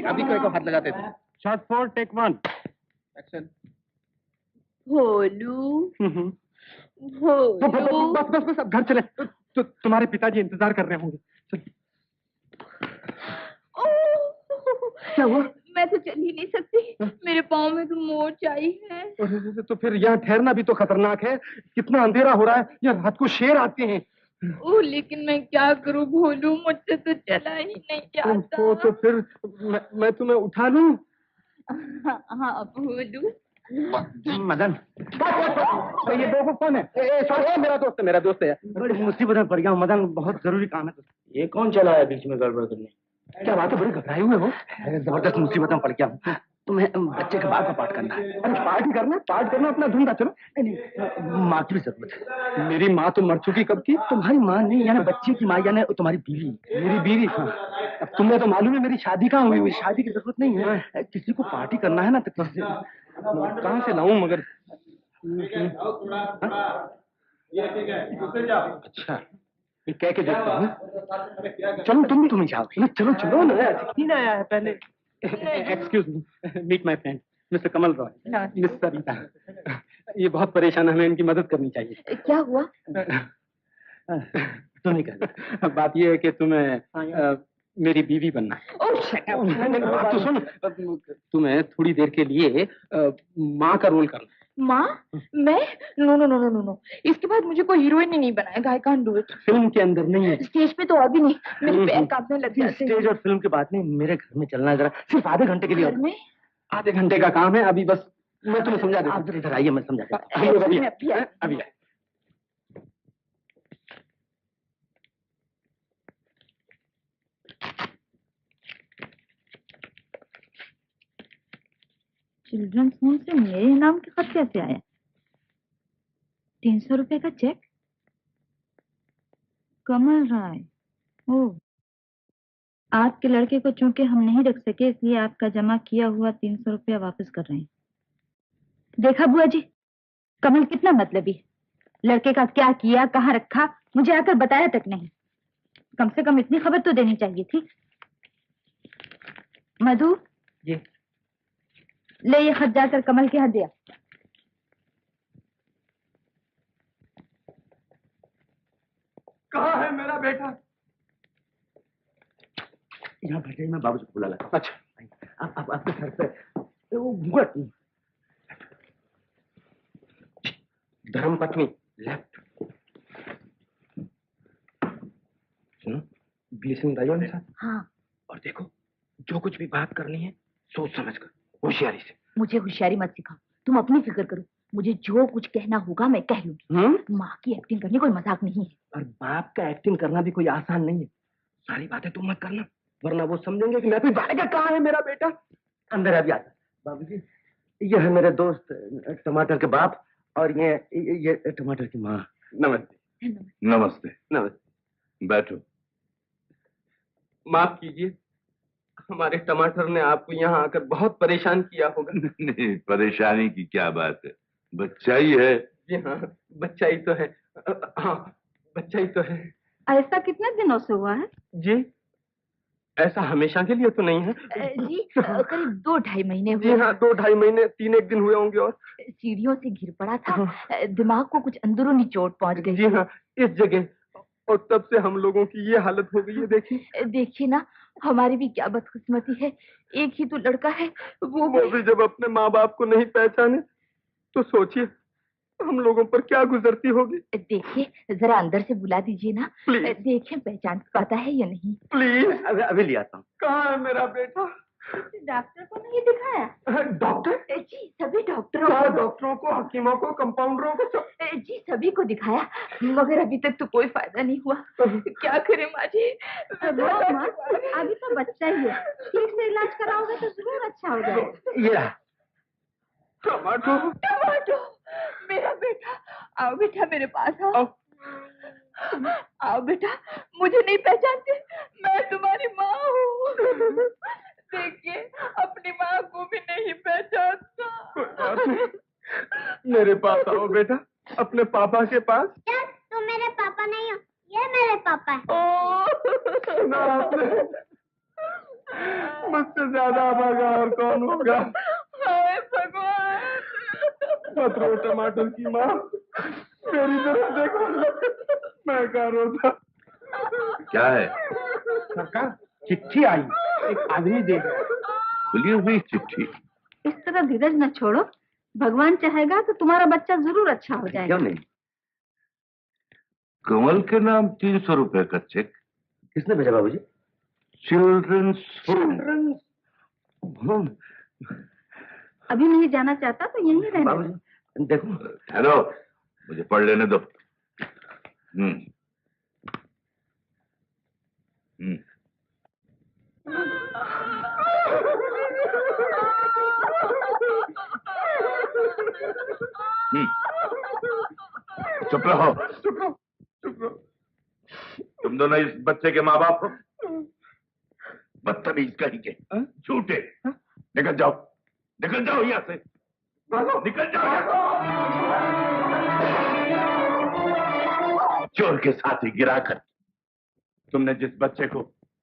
अभी को एक हाथ लगाते थे। Shot 4 take 1 action. भोलू बस बस बस, अब घर चले। तो तुम्हारे पिताजी इंतजार कर रहे होंगे। क्या हुआ? मैं तो चल ही नहीं सकती, मेरे पाँव में तो मोच आई है। तो फिर यहाँ ठहरना भी तो खतरनाक है। कितना अंधेरा हो रहा है, यहाँ रात को शेर आते हैं। ओह, लेकिन मैं क्या करूं भोलू, मुझसे तो चला ही नहीं जाता। तो फिर मैं तुम्हें उठा लूं? हाँ भोलू। मदन, ये दोस्त कौन है? मेरा दोस्त है। बड़ी मुसीबत में पड़ गया हूँ मदन, बहुत जरूरी काम है। ये कौन चला है बीच में गड़बड़ करने? क्या बात है, बड़े घबराए हुए हो? जबरदस्त मुसीबत में पड़ गया हूँ। तुम्हें बच्चे के बाप का पाठ करना है। अरे पार्टी करना अपना धुंधा। चलो। माँ की भी जरूरत है। मेरी माँ तो मर चुकी कब की? तुम्हारी माँ नहीं, यानी बच्चे की माँ, यानी तुम्हारी बीवी। मेरी बीवी? हाँ। अब तुम्हें तो मालूम है मेरी शादी कहाँ हुई? शादी की जरूरत नहीं है, किसी को पार्टी करना है ना, तो कहाँ से लाऊं मगर? अच्छा, ये कह के देखता हूँ। चलो तुम ही जाओ। चलो चलो ना, सीन आया है पहले। Excuse me, meet my friend mister Kamal Roy, miss Sarita. ये बहुत परेशान है, हमें इनकी मदद करनी चाहिए। क्या हुआ? तुम ही कह। बात ये है कि तुम्हें मेरी बीवी बनना है। बात तो सुन, तुम्हें थोड़ी देर के लिए माँ का रोल करना। माँ? मैं? No no no no no, इसके बाद मुझे कोई हीरोइन ही नहीं बनाएगा। I can't do it. Film के अंदर नहीं है, स्टेज पे तो अभी नहीं, मेरे पैर कांपने लग जाते हैं। स्टेज और फिल्म की बात नहीं, मेरे घर में चलना है जरा, सिर्फ आधे घंटे के लिए। घर में? आधे घंटे का काम है, अभी बस मैं तुम्हें समझा देता हूँ। आप इधर आइए, मैं समझा अभी चिल्ड्रंस होम से मेरे नाम के खत कैसे आया? 300 रुपए का चेक? कमल राय। ओह, आपके लड़के को चूंकि हम नहीं रख सके, इसलिए आपका जमा किया हुआ 300 रुपया वापस कर रहे हैं। देखा बुआ जी, कमल कितना मतलबी। लड़के का क्या किया, कहाँ रखा, मुझे आकर बताया तक नहीं। कम से कम इतनी खबर तो देनी चाहिए थी। मधु जी, ले ये खत जाकर कमल के हाथ दिया। कहाँ है मेरा बेटा? यहाँ बैठे, मैं बाबू को बुला लाता। अच्छा, आप आपके सर पे वो घूंघट। धर्मपत्नी लेफ्ट। सुनो, ब्लीचिंग डालो मेरे साथ। हाँ। और देखो, जो कुछ भी बात करनी है सोच समझ कर, होशियारी से। मुझे होशियारी मत सिखाओ, तुम अपनी फिक्र करो। मुझे जो कुछ कहना होगा मैं कह लूंगी। माँ की एक्टिंग करनी कोई मजाक नहीं है। और बाप का एक्टिंग करना भी कोई आसान नहीं है। सारी बातें तुम मत करना, वरना वो समझेंगे कि मैं कोई जाएगा। कहाँ है मेरा बेटा? अंदर अभी आता। बाबूजी, ये है मेरे दोस्त टमाटर के बाप, और ये टमाटर की माँ। नमस्ते। नमस्ते। नमस्ते। बैठो। माफ कीजिए, हमारे टमाटर ने आपको यहाँ आकर बहुत परेशान किया होगा। नहीं, परेशानी की क्या बात है, बच्चा ही है। जी हाँ, बच्चा ही तो है। हाँ, बच्चा ही तो है। ऐसा कितने दिनों से हुआ है? जी, ऐसा हमेशा के लिए तो नहीं है। जी करीब 2-2.5 महीने जी हुए। हाँ, 2-2.5 महीने, 3-1 दिन हुए होंगे। और सीढ़ियों से गिर पड़ा था, दिमाग को कुछ अंदरूनी चोट पहुंच गई। जी हाँ, इस जगह। और तब से हम लोगों की ये हालत हो गई है। देखिए देखिए ना, हमारी भी क्या बदकिस्मती है, एक ही तो लड़का है, वो भी जब अपने माँ बाप को नहीं पहचाने तो सोचिए हम लोगों पर क्या गुजरती होगी। देखिए जरा अंदर से बुला दीजिए ना, प्लीज। देखें पहचान पाता है या नहीं। प्लीज। अभी ले आता हूँ। कहाँ है मेरा बेटा? डॉक्टर को नहीं दिखाया? डॉक्टर? जी सभी डॉक्टरों क्या को। डॉक्टरों को, हकीमों को, कंपाउंडरों को, सब? जी सभी को दिखाया, मगर अभी तक तो कोई फायदा नहीं हुआ। क्या करें माँ जी? माँ, अभी तो बच्चा ही है, ठीक से इलाज कराओगे तो जरूर अच्छा हो जाएगा। ये टमाटो। टमाटो, मेरा बेटा, आओ बेटा मेरे पास आओ। आओ बेटा, मुझे नहीं पहचानते, मैं तुम्हारी माँ हूँ। देखिए अपनी माँ को भी नहीं पहचानता। कोई बात नहीं, मेरे पास आओ बेटा, अपने पापा के पास। क्या तुम मेरे पापा नहीं हो? ये मेरे पापा है। सुना आपने? मुझसे ज्यादा भागा और कौन होगा? हाय भगवान। मत रो टमाटर की माँ, मेरी तरफ देखो, मैं क्या रोता। क्या है? सरकार, चिट्ठी आई, एक आदमी दे गया। खुली हुई चिट्ठी? इस तरह धीरज न छोड़ो, भगवान चाहेगा तो तुम्हारा बच्चा जरूर अच्छा हो जाएगा। क्यों नहीं? कमल के नाम 300 रुपए का चेक। किसने भेजा बाबूजी? Children's home. अभी नहीं जाना चाहता तो यहीं रहने दो। बाबूजी देखो। ठहरो, मुझे पढ़ लेने दो। चुप रहो। चुप रहो, चुप रहो। तुम दोनों इस बच्चे के माँ बाप हो? बदतमीज कहीं के, झूठे। निकल जाओ, निकल जाओ यहाँ से, निकल जाओ यहाँ से। चोर के साथ ही गिराकर तुमने जिस बच्चे को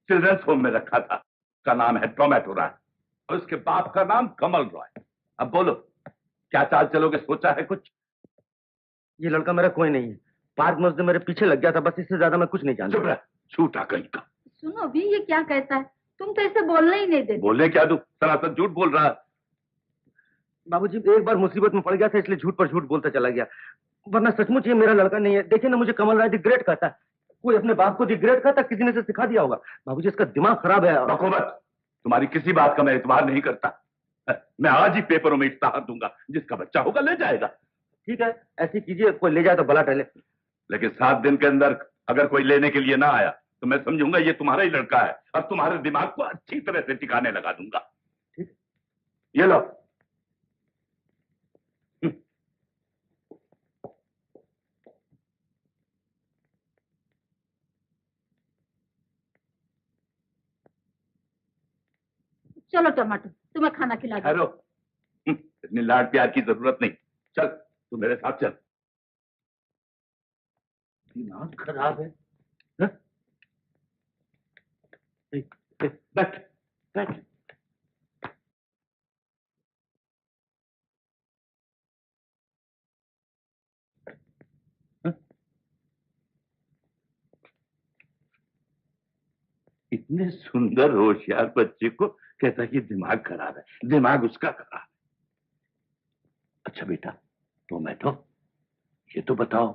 चिल्ड्रंस होम में रखा था, उसका नाम है टोमेटो रॉय और उसके बाप का नाम कमल रॉय। अब बोलो, क्या चाल चलोगे? सोचा है कुछ? ये लड़का मेरा कोई नहीं है, पार्क में उसने मेरे पीछे लग गया था, बस इससे ज्यादा मैं कुछ नहीं जानता। चुप रह, झूठा कहीं का। सुनो भी, ये क्या कहता है? तुम तो ऐसे बोलना ही नहीं देते। बोले क्या तू? सरासर झूठ बोल रहा है। बाबूजी एक बार मुसीबत में पड़ गया था, इसलिए झूठ पर झूठ बोलता चला गया, वरना सचमुच ये मेरा लड़का नहीं है। देखिए ना, मुझे कमल राय दी ग्रेट कहता है, कोई अपने बाप को दी ग्रेट कहता, किसी ने से सिखा दिया होगा। बाबूजी इसका दिमाग खराब है। बकवास, तुम्हारी किसी बात का मैं इतबार नहीं करता। मैं आज ही पेपरों में इश्तहार दूंगा, जिसका बच्चा होगा ले जाएगा। ठीक है, ऐसे कीजिए, कोई ले जाए तो भला टले। लेकिन 7 दिन के अंदर अगर कोई लेने के लिए ना आया तो मैं समझूंगा ये तुम्हारा ही लड़का है और तुम्हारे दिमाग को अच्छी तरह से ठिकाने लगा दूंगा। ठीक, ये लो। चलो टमाटर, तुम्हें खाना खिला दो। हेलो, इतनी लाड प्यार की जरूरत नहीं, चल तू मेरे साथ चल। दिमाग खराब है। बैठ बैठ। इतने सुंदर होशियार बच्चे को कहता है कि दिमाग खराब है, दिमाग उसका खराब है। अच्छा बेटा टोमेटो, ये तो बताओ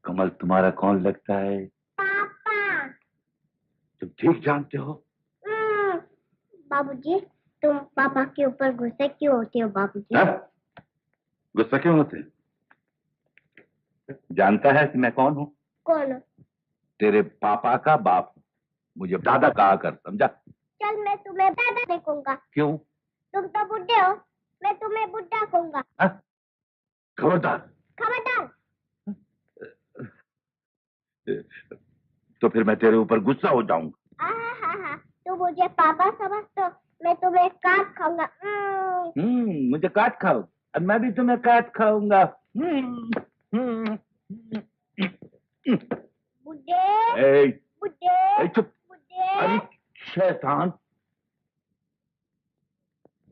कमल तुम्हारा कौन लगता है? पापा। तुम ठीक जानते हो? बाबूजी, तुम पापा के ऊपर गुस्से क्यों होते हो बाबूजी? गुस्सा क्यों होते? जानता है कि मैं कौन हूँ? कौन हो? तेरे पापा का बाप, मुझे दादा कहा कर, समझा? चल मैं तुम्हें दादा देखूंगा। क्यों? तुम तो बुढ़े हो, मैं तुम्हें बुढ़ा कहूंगा। खबरदार। खबरदार। तो फिर मैं तेरे ऊपर गुस्सा हो जाऊंगा। हाँ, तू मुझे पापा समझ तो मैं तुम्हें काट खाऊंगा। मुझे काट खाओ और मैं भी तुम्हें काट खाऊंगा। बुढ़े। ए, बुढ़े। चुप। बुढ़े। अरे शैतान।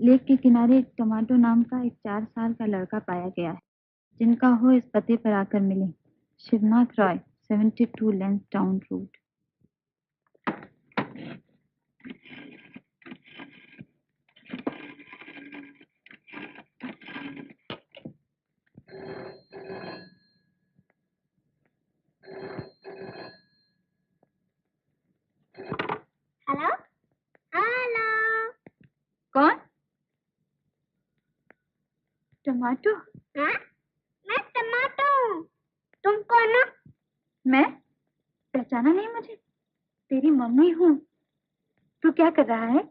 लेक के किनारे टमाटो नाम का एक 4 साल का लड़का पाया गया है, जिनका हो इस पते पर आकर मिले। Shivnath Roy, 72 Lansdowne road. Hello hello. कौन? टमाटो? हाँ, मैं टमाटो हूँ। तुम कौन हो? मैं? पहचाना नहीं मुझे? तेरी मम्मी हूँ। तू क्या कर रहा है?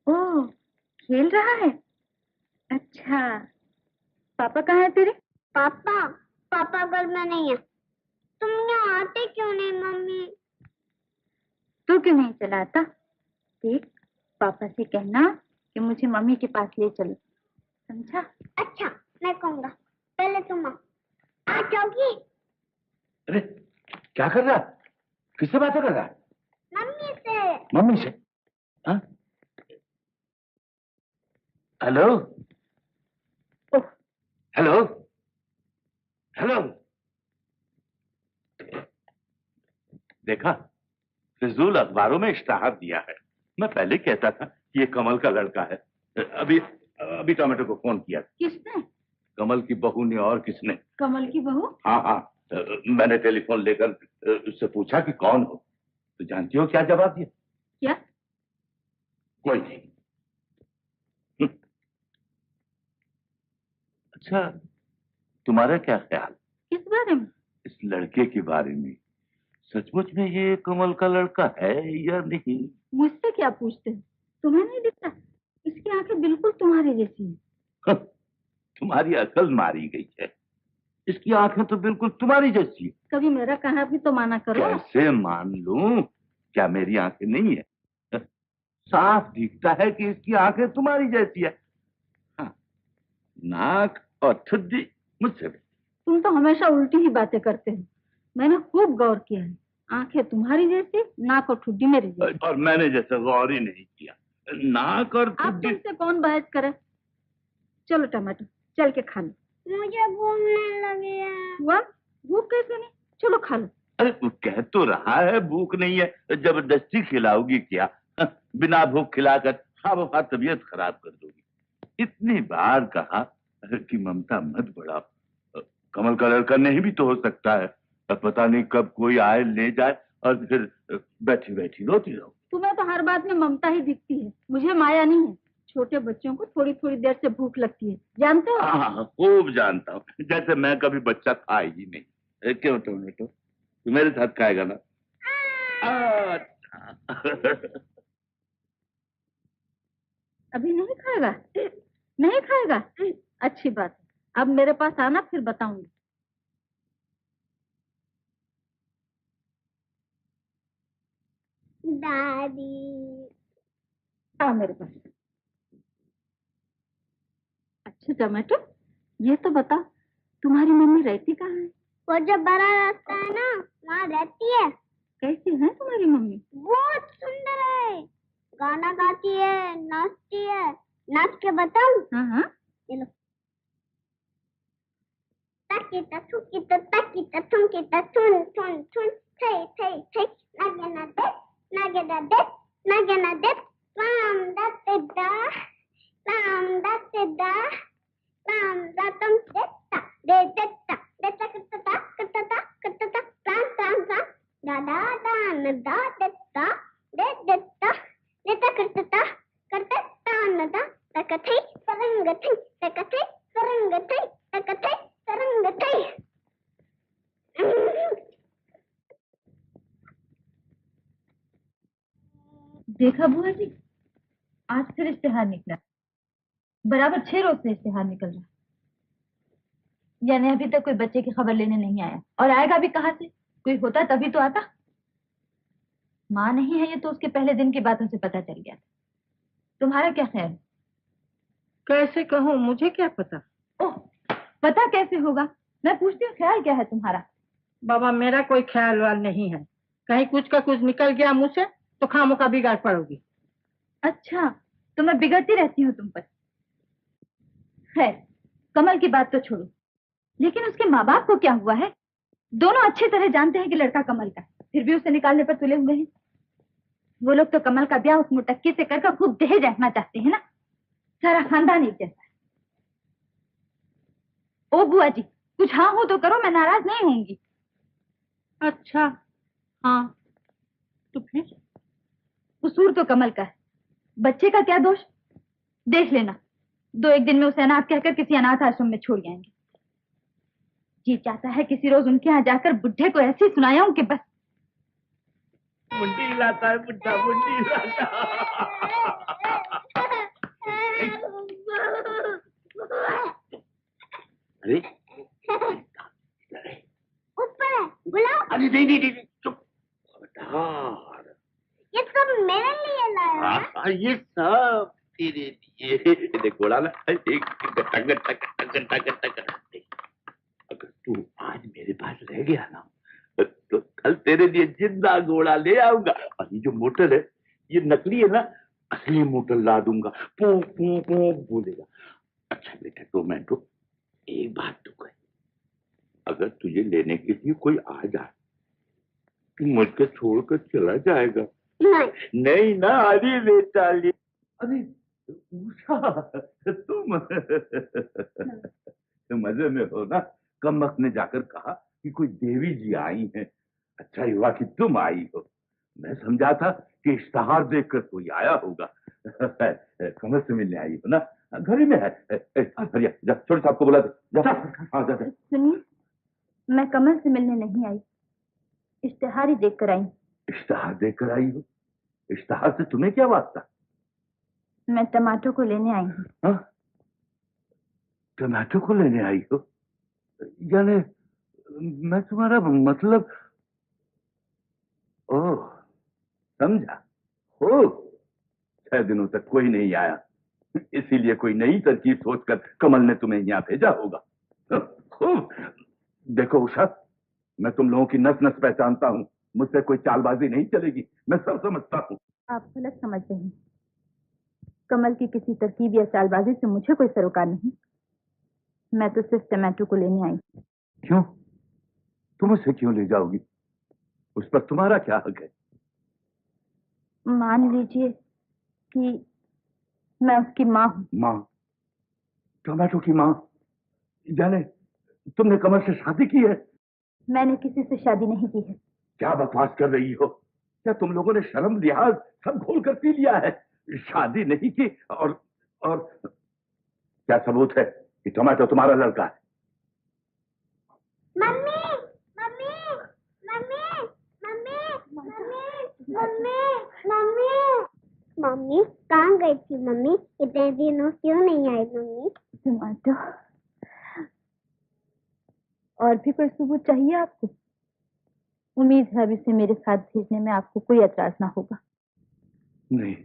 ओह, खेल रहा है। अच्छा, पापा कहाँ है तेरे? पापा पापा घर में नहीं है। तुम यहाँ आते क्यों नहीं मम्मी? तू क्यों नहीं चला आता? देख, पापा से कहना कि मुझे मम्मी के पास ले चलो, समझा? अच्छा, मैं कहूँगा। पहले तुम आ जाओगी? अरे क्या कर रहा है? किससे बातें कर रहा है? मम्मी से। मम्मी से? हाँ? Hello hello hello. देखा, फिजूल अखबारों में इश्तहार दिया है। मैं पहले कहता था कि ये कमल का लड़का है। अभी अभी टमाटो को फोन किया। किसने? कमल की बहू ने। और किसने? कमल की बहू? हाँ हाँ, मैंने टेलीफोन लेकर उससे पूछा कि कौन हो। तो जानती हो क्या जवाब दिया? क्या? कोई नहीं। अच्छा, तुम्हारा क्या ख्याल? किस बारे में? इस लड़के के बारे में। सचमुच में ये कमल का लड़का है या नहीं? मुझसे क्या पूछते हो? तुम्हें नहीं दिखता? इसकी आंखें बिल्कुल तुम्हारी जैसी हैं। तुम्हारी अकल मारी गई है। इसकी आंखें तो बिल्कुल तुम्हारी जैसी है। कभी मेरा कहना भी तो माना करो। कैसे मान लूं? क्या मेरी आंखें नहीं है? साफ दिखता है कि इसकी आंखें तुम्हारी जैसी है। हाँ, नाक और ठुड्डी मुझसे भी। तुम तो हमेशा उल्टी ही बातें करते हो। मैंने खूब गौर किया है। आंखें तुम्हारी जैसी, नाक और ठुड्डी मेरी जैसी। और मैंने जैसे गौर ही नहीं किया। नाक और अब ठुड्डी। तुमसे कौन बहस करे? चलो टमाटो, चल के खा लो। मुझे भूख नहीं लगी है। हुआ? भूख कैसे नहीं? चलो खा लो। अरे वो कह तो रहा है भूख नहीं है, जबरदस्ती खिलाओगी क्या? बिना भूख खिलाकर खामखा तबीयत खराब कर दोगी। इतनी बार कहा कि ममता मत बढ़ाओ। कमल का लड़का नहीं भी तो हो सकता है। पता नहीं कब कोई आए ले जाए और फिर बैठी बैठी रोती रहो। तुम्हें तो हर बात में ममता ही दिखती है, मुझे माया नहीं है। छोटे बच्चों को थोड़ी थोड़ी देर से भूख लगती है, जानते हो? हाँ, खूब जानता हूँ। जैसे मैं कभी बच्चा था ही नहीं। क्यों टोमेटो, तू मेरे साथ खाएगा ना? अभी नहीं खाएगा? नहीं खाएगा? अच्छी बात है। अब मेरे पास आना, फिर बताऊंगी। दादी आ मेरे पास। अच्छा टमाटो, ये तो बता, तुम्हारी मम्मी रहती कहाँ है? वो जो बड़ा रास्ता है ना, वहाँ रहती है। कैसी है तुम्हारी मम्मी? बहुत सुंदर है। गाना गाती है, नाचती है। नाच के बताऊं? हाँ हाँ। चलो। ताकीता थुकीता ताकीता थुकीता थुन थुन थुन थे थे थे नागेना दे नागेना दे नागेना दे राम दाते दा राम दाते दा राम दातम देता दे देता देता करता राम राम राम दादा दान दा देता दे देता देता करता दान दा तकथे सरंगथे तकथे सरंगथे तकथे सरंगथे। देखा बुआ जी, आज फिर इश्तिहार निकला। बराबर 6 रोज से इश्तिहार निकल रहा। यानी अभी तक कोई बच्चे की खबर लेने नहीं आया, और आएगा भी कहाँ से? कोई होता तभी तो आता। माँ नहीं है ये तो उसके पहले दिन की बातों से पता चल गया। तुम्हारा क्या ख्याल? कैसे कहूँ, मुझे क्या पता। ओह, पता कैसे होगा? मैं पूछती हूँ, ख्याल क्या है तुम्हारा? बाबा मेरा कोई ख्याल वाल नहीं है। कहीं कुछ का कुछ निकल गया मुँह से तो खामोखा बिगाड़ पड़ोगी। अच्छा, तो मैं बिगड़ती रहती हूँ तुम पर। खैर, कमल की बात तो छोड़ो, लेकिन उसके माँ बाप को क्या हुआ है? दोनों अच्छी तरह जानते हैं कि लड़का कमल का, फिर भी उसे निकालने पर तुले हुए हैं। वो लोग तो कमल का ब्याह उस मुटक्की से कर खूब दहेज रखना चाहते हैं ना, सारा खानदान एक जैसा है। ओ बुआ जी, कुछ हाँ हो तो करो, मैं नाराज नहीं होंगी। अच्छा हाँ, तो फिर? कसूर तो कमल का है, बच्चे का क्या दोष? देख लेना, 2-1 दिन में उसे अनाथ कहकर किसी अनाथ आश्रम में छोड़ जाएंगे। जी चाहता है किसी रोज उनके यहाँ जाकर बुढ़े को ऐसी सुनाया हूं कि बस। मुंडी लाता है बुढ़ा, मुंडी लाता। अरे ऊपर है, बुलाओ। अरे नहीं, चुप। ये सब मेरे लिए लाया है। ये सब तेरे लिए। देख घोड़ा ना, एक अगर तू आज मेरे पास रह गया ना, तो कल तेरे लिए जिंदा घोड़ा ले आऊंगा। और ये जो मोटर है, ये नकली है ना, असली मोटर ला दूंगा। पू पू पू बोलेगा। अच्छा बेटा टोमेटो, एक बात तो कह, अगर तुझे लेने के लिए कोई आ जाए तो मुझको छोड़कर चला जाएगा? नहीं ना। अरे बेटा अरे उषा, तुम मजे में हो ना? कमबख्त ने जाकर कहा कि कोई देवी जी आई हैं। अच्छा हुआ कि तुम आई हो। मैं समझा था कि इश्तहार देखकर कोई आया होगा। कमल से मिलने आई हो ना? घर ही में है। जा छोटे साहब को बुला दे। जा। हाँ जा। सुनिए, मैं कमल से मिलने नहीं आई, इश्तिहार ही देख कर आई। इश्तहार देकर आई हो? इश्तहार से तुम्हें क्या वास्ता? मैं टमाटो को लेने आई हूँ। टमाटो को लेने आई हो? यानी मैं तुम्हारा मतलब, ओह समझा। हो 6 दिनों तक कोई नहीं आया, इसीलिए कोई नई तरकीब सोचकर कमल ने तुम्हें यहाँ भेजा होगा। खूब। देखो उषा, मैं तुम लोगों की नस नस पहचानता हूँ, मुझसे कोई चालबाजी नहीं चलेगी, मैं सब समझता हूँ। आप गलत समझ रहे हैं। कमल की किसी तरकीब या चालबाजी से मुझे कोई सरोकार नहीं। मैं तो सिर्फ टमाटो को लेने आई। क्यों? तुम उसे क्यों ले जाओगी? उस पर तुम्हारा क्या हक है? मान लीजिए कि मैं उसकी माँ हूँ। माँ? टमाटो की माँ? जाने तुमने कमल से शादी की है? मैंने किसी से शादी नहीं की है। क्या बकवास कर रही हो? क्या तुम लोगों ने शर्म लिहाज सब घोल कर पी लिया है? शादी नहीं की और क्या सबूत है कि टमाटो तुम्हारा लड़का है? Mummy mummy mummy mummy mummy mummy mummy mummy कहाँ गई थी मम्मी? इतने दिनों क्यों नहीं आई मम्मी? टमाटो, और भी कोई सबूत चाहिए आपको? उम्मीद है अभी से मेरे साथ भेजने में आपको कोई एतराज ना होगा। नहीं,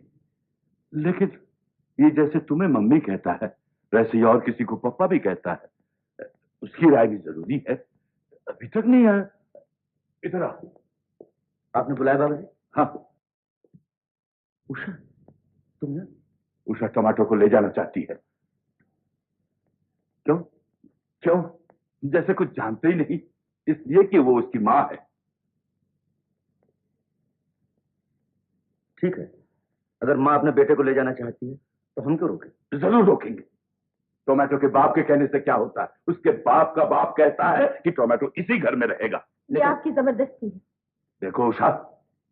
लेकिन ये जैसे तुम्हें मम्मी कहता है, वैसे ही और किसी को पप्पा भी कहता है। उसकी राय भी जरूरी है। अभी तक नहीं आया। इधर आओ। आपने बुलाया बाबा जी? हाँ। उषा, तुमने? उषा टमाटो को ले जाना चाहती है। क्यों? क्यों? जैसे कुछ जानते ही नहीं, इसलिए कि वो उसकी माँ है। ठीक है, अगर माँ अपने बेटे को ले जाना चाहती है तो हम क्यों रोकें? जरूर रोकेंगे। टोमेटो के बाप के कहने से क्या होता है? उसके बाप का बाप कहता है कि टोमेटो इसी घर में रहेगा। ये आपकी जबरदस्ती है। देखो उषा,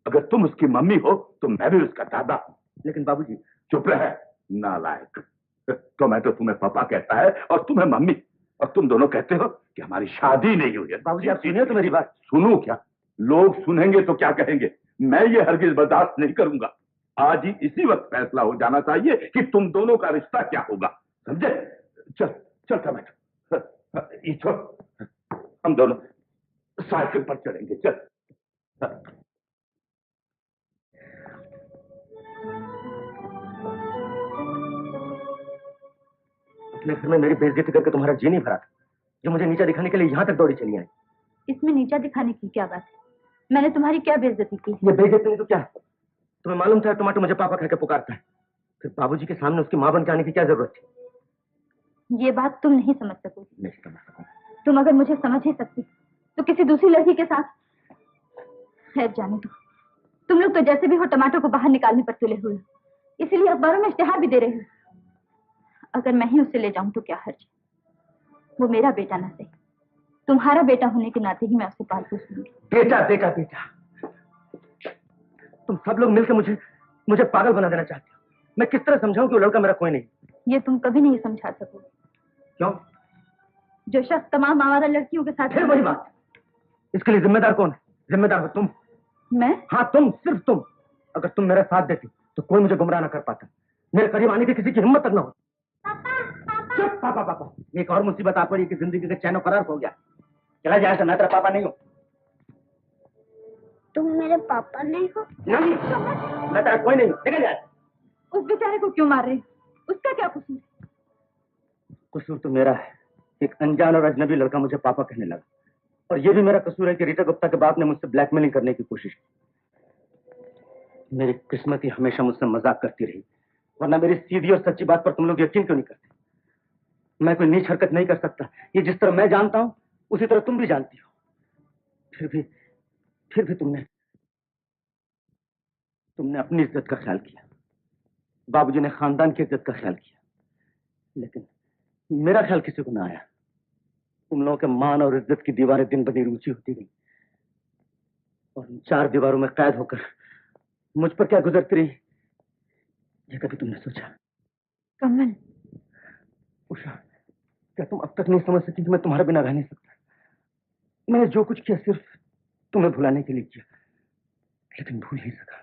अगर तुम उसकी मम्मी हो तो मैं भी उसका दादा हूं। लेकिन बाबूजी। चुप रहे नालायक। टोमेटो तुम्हें पापा कहता है और तुम्हें मम्मी, और तुम दोनों कहते हो कि हमारी शादी नहीं हुई है। बाबूजी आप सुनिए तो मेरी बात। सुनूं क्या? लोग सुनेंगे तो क्या कहेंगे? मैं ये हरगिज बर्दाश्त नहीं करूंगा। आज ही इसी वक्त फैसला हो जाना चाहिए कि तुम दोनों का रिश्ता क्या होगा। समझे? चल चल टमाटो, ये छोड़, हम दोनों साइकिल पर चलेंगे। चल। अपने घर में मेरी बेइज्जती करके तुम्हारा जी नहीं भरा था, जो मुझे नीचा दिखाने के लिए यहाँ तक दौड़ी चली आई। इसमें नीचा दिखाने की क्या बात है? मैंने तुम्हारी क्या बेइज्जती की? ये बेइज्जती नहीं तो क्या है? तुम्हें मालूम था टमाटो मुझे पापा कहकर पुकारता है, फिर बाबूजी के सामने उसकी मां बन के आने की क्या जरूरत थी? ये बात तुम नहीं समझ सकोगे। नहीं समझ सकूंगा। तुम अगर मुझे समझ ही सकती तो किसी दूसरी लड़की के साथ। खैर जाने दो, तुम लोग तो जैसे भी हो टमाटो को बाहर निकालने पर तुले हुए हो, इसीलिए अखबारों में इश्तिहार भी दे रहे हो। अगर मैं ही उसे ले जाऊं तो क्या हर्ज? वो मेरा बेटा ना सही, तुम्हारा बेटा होने के नाते ही मैं उसे पाल पोस लूंगी। बेटा बेटा बेटा, तुम सब लोग मिलकर मुझे पागल बना देना चाहते हो। मैं किस तरह समझाऊं कि वो लड़का मेरा कोई नहीं? ये तुम कभी नहीं समझा सकोगे। क्यों? जो शख्स तमाम आवारा लड़कियों के साथ। फिर वही बात, इसके लिए जिम्मेदार कौन है? जिम्मेदार हो तुम। मैं? हाँ तुम, सिर्फ तुम। अगर तुम मेरा साथ देती तो कोई मुझे गुमराह ना कर पाता, मेरे करीब आने की किसी की हिम्मत तक ना हो। चुप पापा पापा, एक और मुसीबत आ पड़ी कि जिंदगी का चैन करार हो गया। चला जाए, मैं तेरा पापा नहीं हूँ। तुम मेरे पापा नहीं हो? नहीं, मैं तेरा कोई नहीं हूँ। निकल जाए। उस बेचारे को क्यों मार रहे हो? उसका क्या कसूर? कसूर तो मेरा है। एक अनजान और अजनबी लड़का मुझे पापा कहने लगा, और ये भी मेरा कसूर है कि रीटा गुप्ता के बाप ने मुझसे ब्लैकमेलिंग करने की कोशिश की। मेरी किस्मत ही हमेशा मुझसे मजाक करती रही, वरना मेरी सीधी और सच्ची बात पर तुम लोग यकीन क्यों नहीं करते? मैं कोई नीच हरकत नहीं कर सकता, ये जिस तरह मैं जानता हूं उसी तरह तुम भी जानती हो। फिर भी तुमने अपनी इज्जत का ख्याल किया, बाबूजी ने खानदान की इज्जत का ख्याल किया, लेकिन मेरा ख्याल किसी को ना आया। तुम लोगों के मान और इज्जत की दीवारें दिन ब दिन ऊंची होती गई, और उन 4 दीवारों में कैद होकर मुझ पर क्या गुजरती रही, ये कभी तुमने सोचा? कमल। उषा, क्या तुम अब तक नहीं समझ सकी कि मैं तुम्हारे बिना रह नहीं सकता? मैंने जो कुछ किया सिर्फ तुम्हें भुलाने के लिए किया, लेकिन भूल नहीं सका।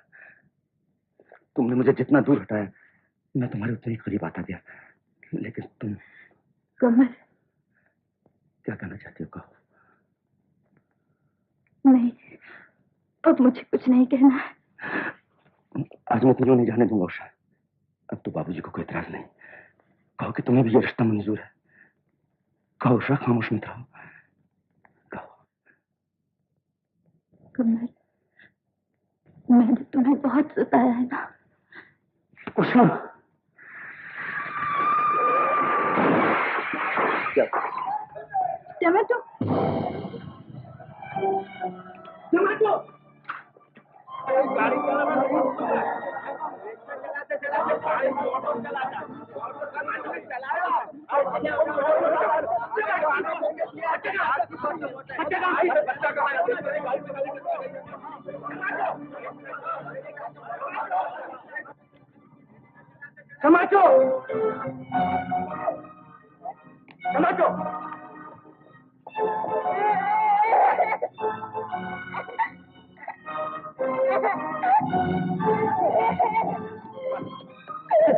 तुमने मुझे जितना दूर हटाया मैं तुम्हारे उतने ही करीब आता गया, लेकिन तुम। कमल, क्या कहना चाहती हो? कहो। नहीं, अब मुझे कुछ नहीं कहना। आज मैं तुझे नहीं जाने दूंगा उषा। अब तो बाबूजी को कोई इतराज नहीं। कहो कि तुम्हें भी ये रिश्ता मंजूर है। कहो उषा, खामोश मत रहो। कहो। कमल, मैंने तुम्हें बहुत सताया है ना? उषा, क्या? टमाटो, टमाटो, गाड़ी टमाटो, टमाटो,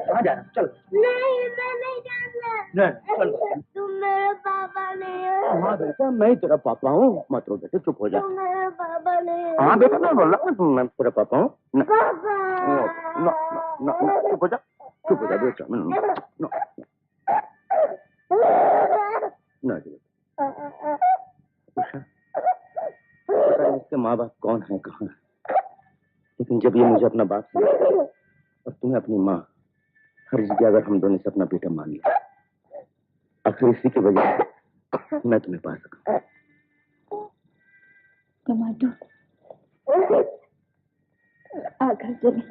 कहाँ जा रहा? चल। नहीं, मैं नहीं जाना। नहीं, चल। तुम मेरे पापा नहीं हो। हाँ बेटा, मैं ही तेरा पापा हूँ। मत रो बेटा, चुप हो जा। तुम मेरे पापा नहीं हो। हाँ बेटा, मैं बोल रहा हूँ मैं तेरा पापा हूँ। पापा। चुप हो जा, चुप हो जा बेटा। उषा, पता नहीं इसके माँ बाप कौन है, कहाँ है, लेकिन जब ये मुझे अपना बाप समझता है और तुम्हें अपनी माँ, हर जगह अगर हम दोनों से अपना बेटा मान लिया, आखिर इसी की वजह से मैं तुम्हें पा सका। टमाटो, आ घर चले।